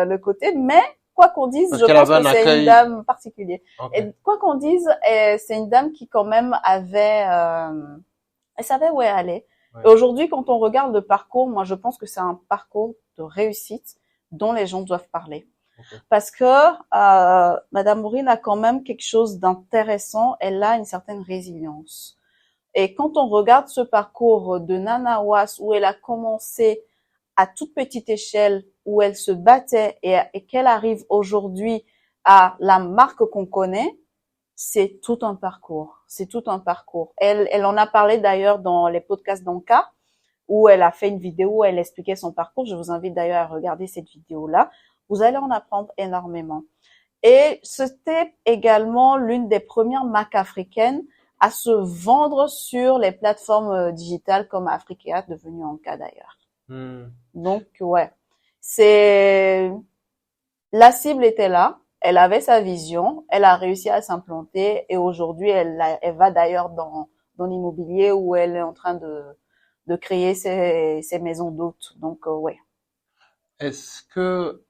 le côté. Mais quoi qu'on dise, parce je pense que c'est une dame particulière. Okay. Et quoi qu'on dise, c'est une dame qui quand même avait, elle savait où elle allait. Ouais. Et aujourd'hui, quand on regarde le parcours, moi je pense que c'est un parcours de réussite dont les gens doivent parler. Okay. Parce que Madame Maureen a quand même quelque chose d'intéressant. Elle a une certaine résilience. Et quand on regarde ce parcours de Nana Was où elle a commencé à toute petite échelle, où elle se battait et qu'elle arrive aujourd'hui à la marque qu'on connaît, c'est tout un parcours. C'est tout un parcours. Elle en a parlé d'ailleurs dans les podcasts d'Anka, où elle a fait une vidéo où elle expliquait son parcours. Je vous invite d'ailleurs à regarder cette vidéo-là. Vous allez en apprendre énormément. Et c'était également l'une des premières marques africaines à se vendre sur les plateformes digitales comme Africa, devenue Anka d'ailleurs. Donc, ouais, la cible était là, elle avait sa vision, elle a réussi à s'implanter et aujourd'hui, elle va d'ailleurs dans l'immobilier où elle est en train de créer ses maisons d'hôtes. Donc, ouais. Est-ce que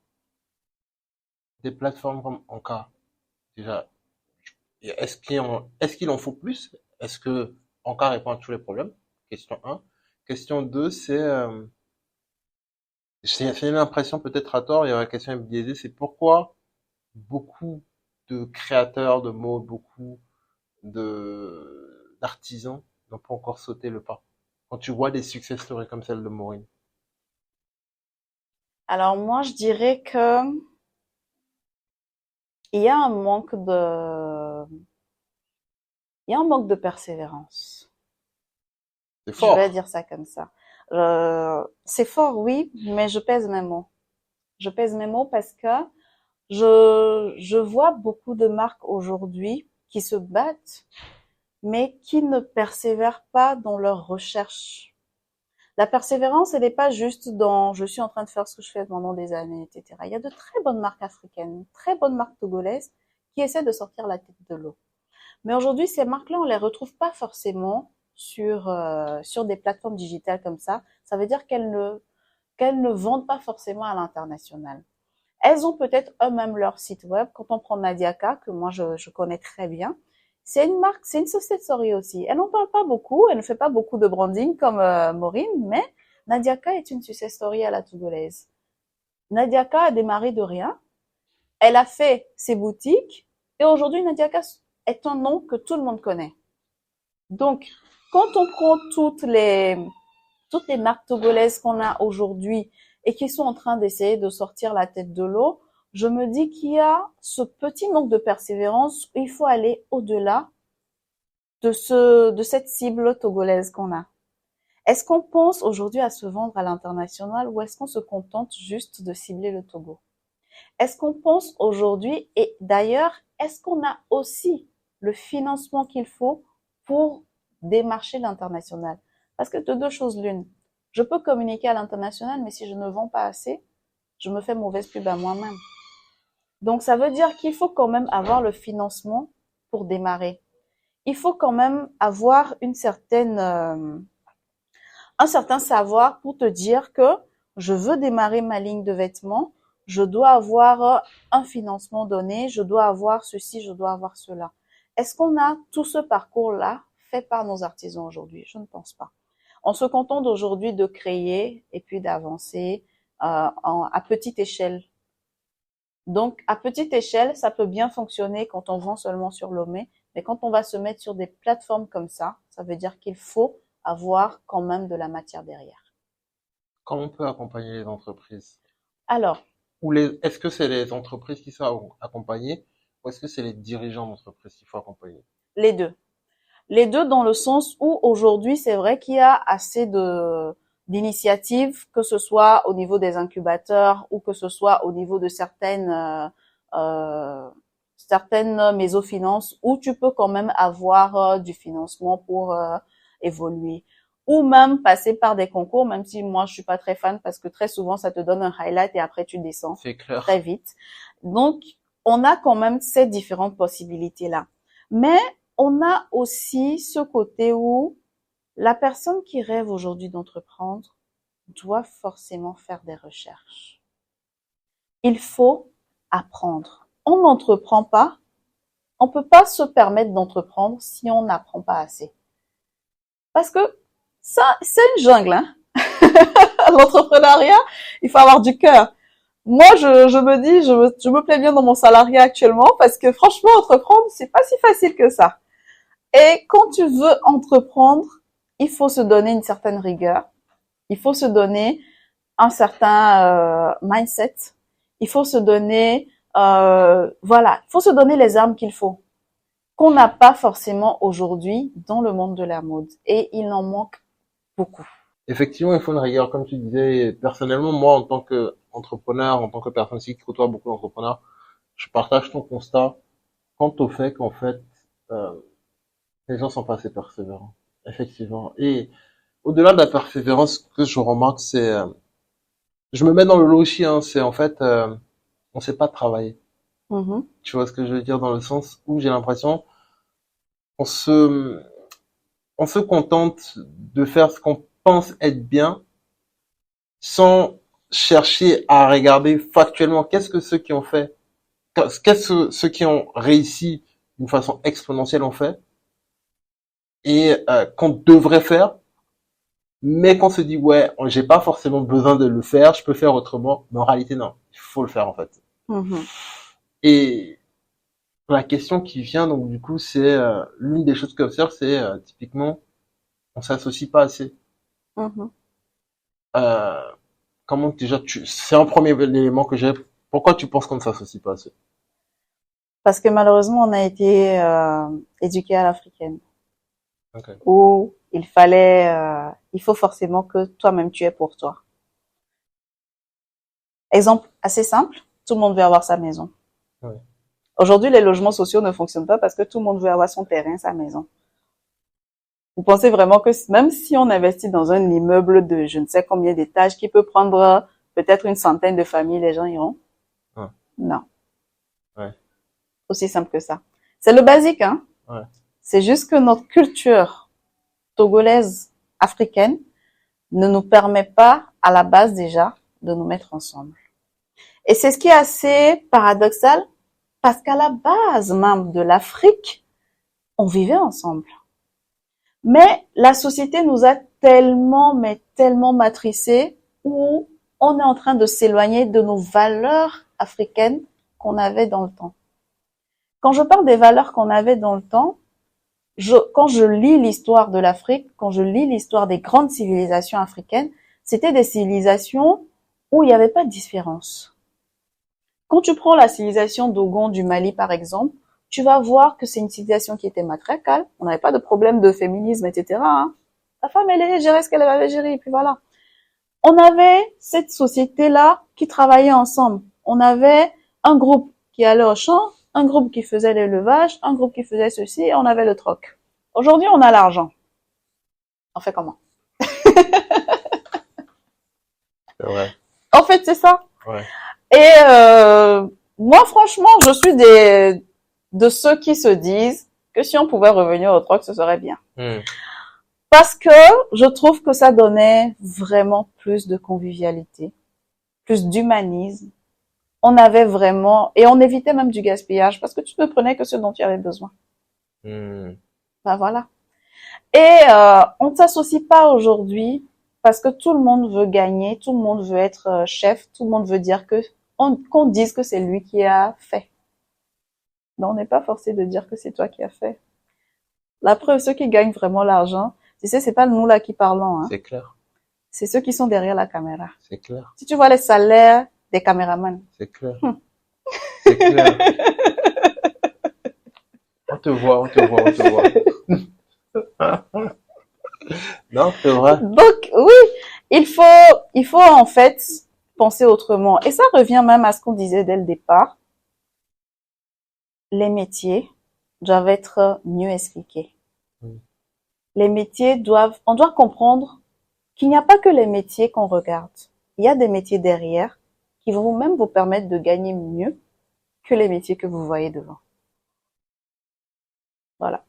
des plateformes comme Anka, déjà, est-ce qu'il en faut plus? Est-ce que Anka répond à tous les problèmes? Question 1. Question 2, j'ai l'impression, peut-être à tort, il y a une question à me biaiser, c'est pourquoi beaucoup de créateurs de mots, beaucoup d'artisans n'ont pas encore sauté le pas. Quand tu vois des success stories comme celle de Maureen. Alors moi, je dirais que il y a un manque de persévérance. C'est fort. Je vais dire ça comme ça. C'est fort, oui, mais je pèse mes mots. Je pèse mes mots parce que je vois beaucoup de marques aujourd'hui qui se battent, mais qui ne persévèrent pas dans leur recherche. La persévérance, elle n'est pas juste dans je suis en train de faire ce que je fais pendant des années, etc. Il y a de très bonnes marques africaines, très bonnes marques togolaises qui essaient de sortir la tête de l'eau. Mais aujourd'hui, ces marques-là, on les retrouve pas forcément sur des plateformes digitales comme ça. Ça veut dire qu'elles ne vendent pas forcément à l'international. Elles ont peut-être eux-mêmes leur site web. Quand on prend Nadiaka, que moi je connais très bien, c'est une marque, c'est une success story aussi. Elle n'en parle pas beaucoup, elle ne fait pas beaucoup de branding comme Maureen, mais Nadiaka est une success story à la togolaise. Nadiaka a démarré de rien. elle a fait ses boutiques et aujourd'hui Nadiaka est un nom que tout le monde connaît. Donc, quand on prend toutes les marques togolaises qu'on a aujourd'hui et qui sont en train d'essayer de sortir la tête de l'eau, je me dis qu'il y a ce petit manque de persévérance où il faut aller au-delà de cette cible togolaise qu'on a. Est-ce qu'on pense aujourd'hui à se vendre à l'international ou est-ce qu'on se contente juste de cibler le Togo? Est-ce qu'on pense aujourd'hui, et d'ailleurs, est-ce qu'on a aussi le financement qu'il faut pour démarcher l'international? Parce que de deux choses l'une, je peux communiquer à l'international, mais si je ne vends pas assez, je me fais mauvaise pub à moi-même. Donc ça veut dire qu'il faut quand même avoir le financement pour démarrer. Il faut quand même avoir un certain savoir pour te dire que je veux démarrer ma ligne de vêtements, je dois avoir un financement donné, je dois avoir ceci, je dois avoir cela. Est-ce qu'on a tout ce parcours-là fait par nos artisans aujourd'hui? Je ne pense pas. On se contente aujourd'hui de créer et puis d'avancer à petite échelle. Donc, à petite échelle, ça peut bien fonctionner quand on vend seulement sur Lomé, mais quand on va se mettre sur des plateformes comme ça veut dire qu'il faut avoir quand même de la matière derrière. Comment on peut accompagner les entreprises? Alors, Est-ce que c'est les entreprises qui sont accompagnées ou est-ce que c'est les dirigeants d'entreprise qu'il faut accompagner? les deux. Les deux dans le sens où aujourd'hui, c'est vrai qu'il y a assez d'initiatives, que ce soit au niveau des incubateurs ou que ce soit au niveau de certaines mésofinances où tu peux quand même avoir du financement pour évoluer. Ou même passer par des concours, même si moi je suis pas très fan parce que très souvent ça te donne un highlight et après tu descends C'est clair. très vite. Donc on a quand même ces différentes possibilités-là. Mais on a aussi ce côté où la personne qui rêve aujourd'hui d'entreprendre doit forcément faire des recherches. Il faut apprendre. On n'entreprend pas, on peut pas se permettre d'entreprendre si on n'apprend pas assez. Parce que ça, c'est une jungle, hein. L'entrepreneuriat, il faut avoir du cœur. Moi, je me dis, je me plais bien dans mon salariat actuellement parce que franchement, entreprendre, c'est pas si facile que ça. Et quand tu veux entreprendre, il faut se donner une certaine rigueur. Il faut se donner un certain mindset. Il faut se donner, il faut se donner les armes qu'il faut, qu'on n'a pas forcément aujourd'hui dans le monde de la mode. Et il en manque beaucoup. Effectivement, il faut une rigueur, comme tu disais. Personnellement, moi, en tant qu'entrepreneur, en tant que personne qui côtoie beaucoup d'entrepreneurs, je partage ton constat quant au fait qu'en fait, euh, les gens sont pas assez persévérants. Effectivement. Et au-delà de la persévérance, ce que je remarque, c'est, je me mets dans le lot aussi, hein, c'est en fait, on sait pas travailler. Mm-hmm. Tu vois ce que je veux dire dans le sens où j'ai l'impression, on se, on se contente de faire ce qu'on pense être bien sans chercher à regarder factuellement qu'est-ce que ceux qui ont fait, qu'est-ce que ceux qui ont réussi d'une façon exponentielle ont fait et qu'on devrait faire, mais qu'on se dit ouais, j'ai pas forcément besoin de le faire, je peux faire autrement, mais en réalité non, il faut le faire en fait. Mm-hmm. Et la question qui vient donc du coup, c'est l'une des choses que j'observe, c'est typiquement on s'associe pas assez. Mm-hmm. Euh, Comment déjà c'est un premier élément que j'ai. Pourquoi tu penses qu'on ne s'associe pas assez? Parce que malheureusement, on a été éduqués à l'africaine, Okay. où il faut forcément que toi-même tu es pour toi. Exemple assez simple, tout le monde veut avoir sa maison. Ouais. Aujourd'hui, les logements sociaux ne fonctionnent pas parce que tout le monde veut avoir son terrain, sa maison. Vous pensez vraiment que même si on investit dans un immeuble de je ne sais combien d'étages qui peut prendre peut-être une centaine de familles, les gens iront? Ouais. Non. Ouais. Aussi simple que ça. C'est le basique, hein. Ouais. C'est juste que notre culture togolaise, africaine, ne nous permet pas, à la base déjà, de nous mettre ensemble. Et c'est ce qui est assez paradoxal, parce qu'à la base même de l'Afrique, on vivait ensemble. Mais la société nous a mais tellement matricés, où on est en train de s'éloigner de nos valeurs africaines qu'on avait dans le temps. Quand je parle des valeurs qu'on avait dans le temps, quand je lis l'histoire de l'Afrique, quand je lis l'histoire des grandes civilisations africaines, c'était des civilisations où il n'y avait pas de différence. Quand tu prends la civilisation Dogon du Mali, par exemple, tu vas voir que c'est une civilisation qui était matriarcale. On n'avait pas de problème de féminisme, etc. La femme, elle gérait ce qu'elle avait géré, et puis voilà. On avait cette société-là qui travaillait ensemble. On avait un groupe qui allait au champ, un groupe qui faisait l'élevage, un groupe qui faisait ceci, et on avait le troc. Aujourd'hui, on a l'argent. On fait comment? C'est vrai. En fait, c'est ça. Ouais. Et moi, franchement, je suis de ceux qui se disent que si on pouvait revenir au troc, ce serait bien. Parce que je trouve que ça donnait vraiment plus de convivialité, plus d'humanisme. On avait vraiment, et on évitait même du gaspillage parce que tu ne prenais que ce dont tu avais besoin. Ben voilà. Et on ne s'associe pas aujourd'hui parce que tout le monde veut gagner, tout le monde veut être chef, tout le monde veut dire qu'on dise que c'est lui qui a fait. Mais on n'est pas forcé de dire que c'est toi qui as fait. La preuve, ceux qui gagnent vraiment l'argent, tu sais, c'est pas nous là qui parlons, hein. C'est clair. C'est ceux qui sont derrière la caméra. C'est clair. Si tu vois les salaires des caméramans. C'est clair. C'est clair. On te voit, on te voit, on te voit. Non, c'est vrai. Donc, oui, il faut en fait penser autrement. Et ça revient même à ce qu'on disait dès le départ. Les métiers doivent être mieux expliqués. Les métiers on doit comprendre qu'il n'y a pas que les métiers qu'on regarde. Il y a des métiers derrière qui vont même vous permettre de gagner mieux que les métiers que vous voyez devant. Voilà.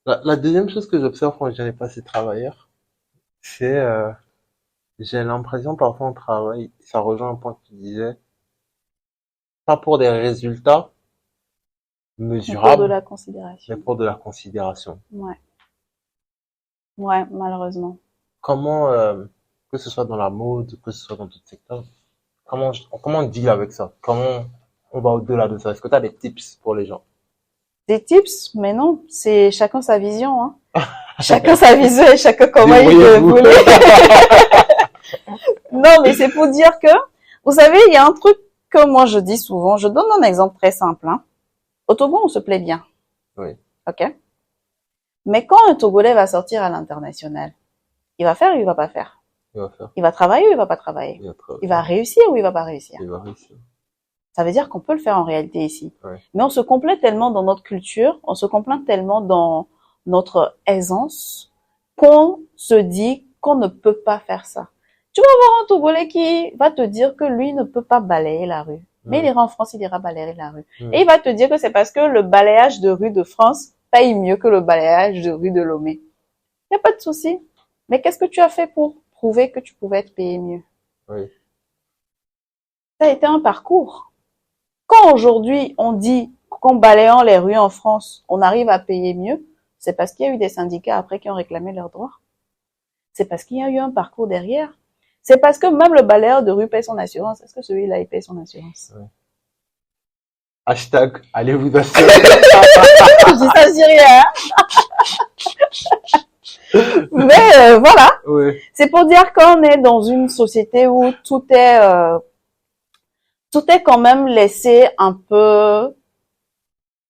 La deuxième chose que j'observe quand je n'ai pas ces travailleurs, c'est j'ai l'impression parfois on travaille, ça rejoint un point que tu disais, pas pour des résultats mesurables, pour de la considération. mais pour de la considération. Ouais, malheureusement. Comment, que ce soit dans la mode, que ce soit dans d'autres secteurs, comment on deal avec ça? Comment on va au-delà de ça? Est-ce que tu as des tips pour les gens? Des tips, mais non, c'est chacun sa vision, hein. Chacun sa vision et chacun comment il veut voler. Non, mais c'est pour dire que, vous savez, il y a un truc que moi je dis souvent, je donne un exemple très simple, hein. Au Togo, on se plaît bien. Oui. Ok? Mais quand un Togolais va sortir à l'international, il va faire ou il va pas faire? Il va faire. Il va travailler ou il va pas travailler? Il va réussir ou il va pas réussir? Il va réussir. Ça veut dire qu'on peut le faire en réalité ici. Ouais. Mais on se complaît tellement dans notre culture, on se complaît tellement dans notre aisance, qu'on se dit qu'on ne peut pas faire ça. Tu vas voir un Togolais qui va te dire que lui ne peut pas balayer la rue. Mais il ira en France, il ira balayer la rue. Et il va te dire que c'est parce que le balayage de rue de France paye mieux que le balayage de rue de Lomé. Il n'y a pas de souci. Mais qu'est-ce que tu as fait pour prouver que tu pouvais être payé mieux? Oui. Ça a été un parcours. Quand aujourd'hui on dit qu'en balayant les rues en France, on arrive à payer mieux, c'est parce qu'il y a eu des syndicats après qui ont réclamé leurs droits. C'est parce qu'il y a eu un parcours derrière. C'est parce que même le balayeur de rue paye son assurance. Est-ce que celui-là, il paye son assurance? Ouais. Hashtag, allez vous assurer. Je dis ça, je dis rien. Mais voilà. Oui. C'est pour dire qu'on est dans une société où tout est quand même laissé un peu...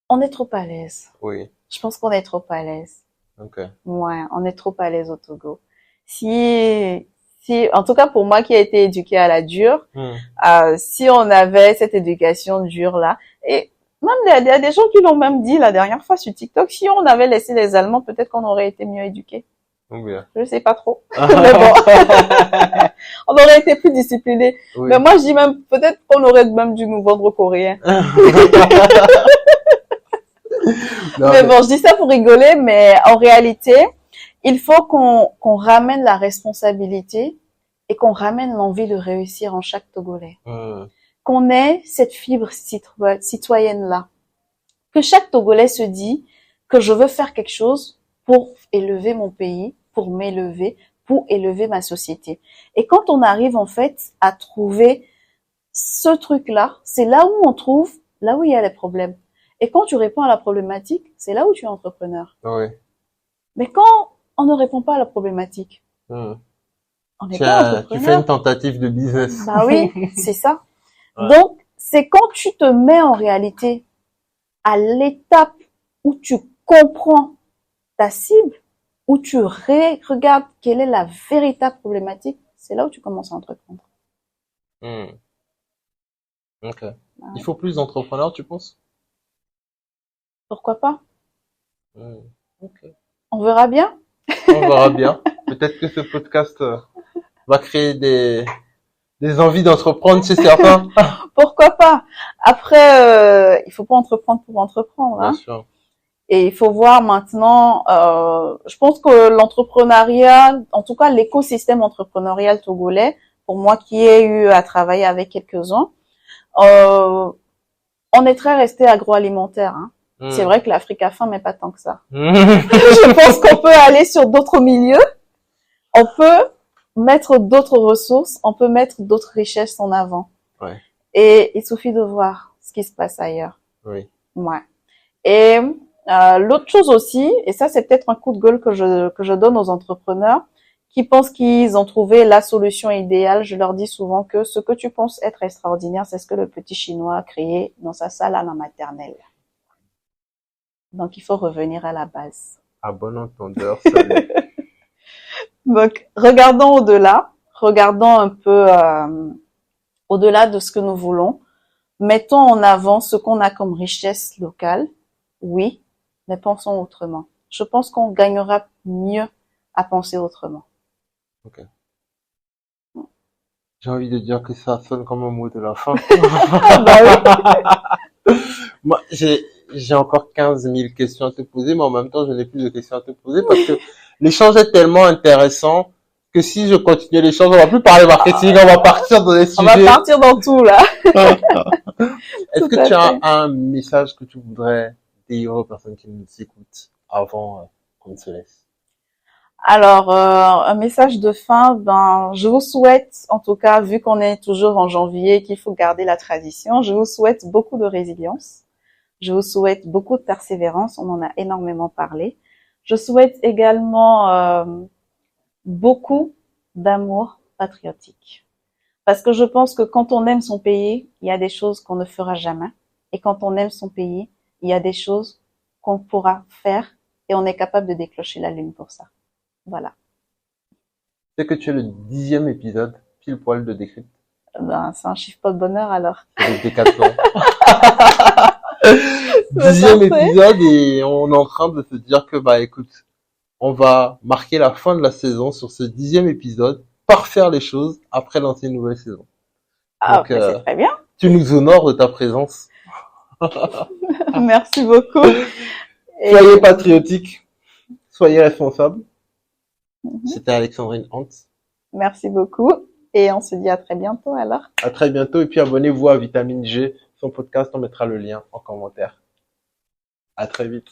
On est trop à l'aise. Oui. Je pense qu'on est trop à l'aise. Ok. Ouais, on est trop à l'aise au Togo. Si, en tout cas pour moi qui ai été éduquée à la dure, si on avait cette éducation dure là, et même il y a des gens qui l'ont même dit la dernière fois sur TikTok, si on avait laissé les Allemands, peut-être qu'on aurait été mieux éduqués. Bien. Je sais pas trop, mais bon, on aurait été plus disciplinés. Oui. Mais moi je dis même peut-être qu'on aurait même dû nous vendre aux Coréens. Non, mais bon, je dis ça pour rigoler, mais en réalité, il faut qu'on ramène la responsabilité et qu'on ramène l'envie de réussir en chaque Togolais. Qu'on ait cette fibre citoyenne-là. Que chaque Togolais se dit que je veux faire quelque chose pour élever mon pays, pour m'élever, pour élever ma société. Et quand on arrive en fait à trouver ce truc-là, c'est là où on trouve, là où il y a les problèmes. Et quand tu réponds à la problématique, c'est là où tu es entrepreneur. Oui. Mais quand on ne répond pas à la problématique, Hmm. on n'est pas entrepreneur. Tu fais une tentative de business. Bah oui, c'est ça. Ouais. Donc, c'est quand tu te mets en réalité à l'étape où tu comprends ta cible, où tu regardes quelle est la véritable problématique, c'est là où tu commences à entreprendre. Hmm. Ok. Ouais. Il faut plus d'entrepreneurs, tu penses? Pourquoi pas? Ok. On verra bien. On verra bien. Peut-être que ce podcast va créer des envies d'entreprendre chez certains. Pourquoi pas? Après, il faut pas entreprendre pour entreprendre, Bien hein. sûr. Et il faut voir maintenant, je pense que l'entrepreneuriat, en tout cas l'écosystème entrepreneurial togolais, pour moi qui ai eu à travailler avec quelques-uns, on est très resté agroalimentaire, hein. C'est vrai que l'Afrique a faim, mais pas tant que ça. Je pense qu'on peut aller sur d'autres milieux, on peut mettre d'autres ressources, on peut mettre d'autres richesses en avant. Ouais. Et il suffit de voir ce qui se passe ailleurs. Oui. Ouais. Et l'autre chose aussi, et ça c'est peut-être un coup de gueule que je donne aux entrepreneurs qui pensent qu'ils ont trouvé la solution idéale, je leur dis souvent que ce que tu penses être extraordinaire, c'est ce que le petit Chinois a créé dans sa salle à la maternelle. Donc il faut revenir à la base. À bon entendeur, salut. Donc regardons au-delà, regardons un peu au-delà de ce que nous voulons, mettons en avant ce qu'on a comme richesse locale, oui, mais pensons autrement. Je pense qu'on gagnera mieux à penser autrement. Ok. J'ai envie de dire que ça sonne comme un mot de la fin. Bah oui. Moi, j'ai encore 15 000 questions à te poser, mais en même temps, je n'ai plus de questions à te poser parce que l'échange est tellement intéressant que si je continue l'échange, on va plus parler marketing, on va partir dans les sujets. On va partir dans tout, là. Est-ce que tu as un message que tu voudrais dire aux personnes qui nous écoutent avant qu'on se laisse? Alors, un message de fin, je vous souhaite, en tout cas, vu qu'on est toujours en janvier, qu'il faut garder la tradition, je vous souhaite beaucoup de résilience. Je vous souhaite beaucoup de persévérance, on en a énormément parlé. Je souhaite également beaucoup d'amour patriotique. Parce que je pense que quand on aime son pays, il y a des choses qu'on ne fera jamais. Et quand on aime son pays, il y a des choses qu'on pourra faire et on est capable de déclencher la lune pour ça. Voilà. C'est que tu es le 10e épisode, pile poil de Décrypte. C'est un chiffre pas de bonheur alors. C'est le décathlon. 10e épisode et on est en train de se dire que, écoute, on va marquer la fin de la saison sur ce 10e épisode par faire les choses après lancer une nouvelle saison. Ah, donc, c'est très bien. Tu nous honores de ta présence. Merci beaucoup. Soyez patriotiques, soyez responsables. C'était Alexandrine Hans. Merci beaucoup. Et on se dit à très bientôt alors. À très bientôt. Et puis abonnez-vous à Vitamine G. Son podcast, on mettra le lien en commentaire. À très vite.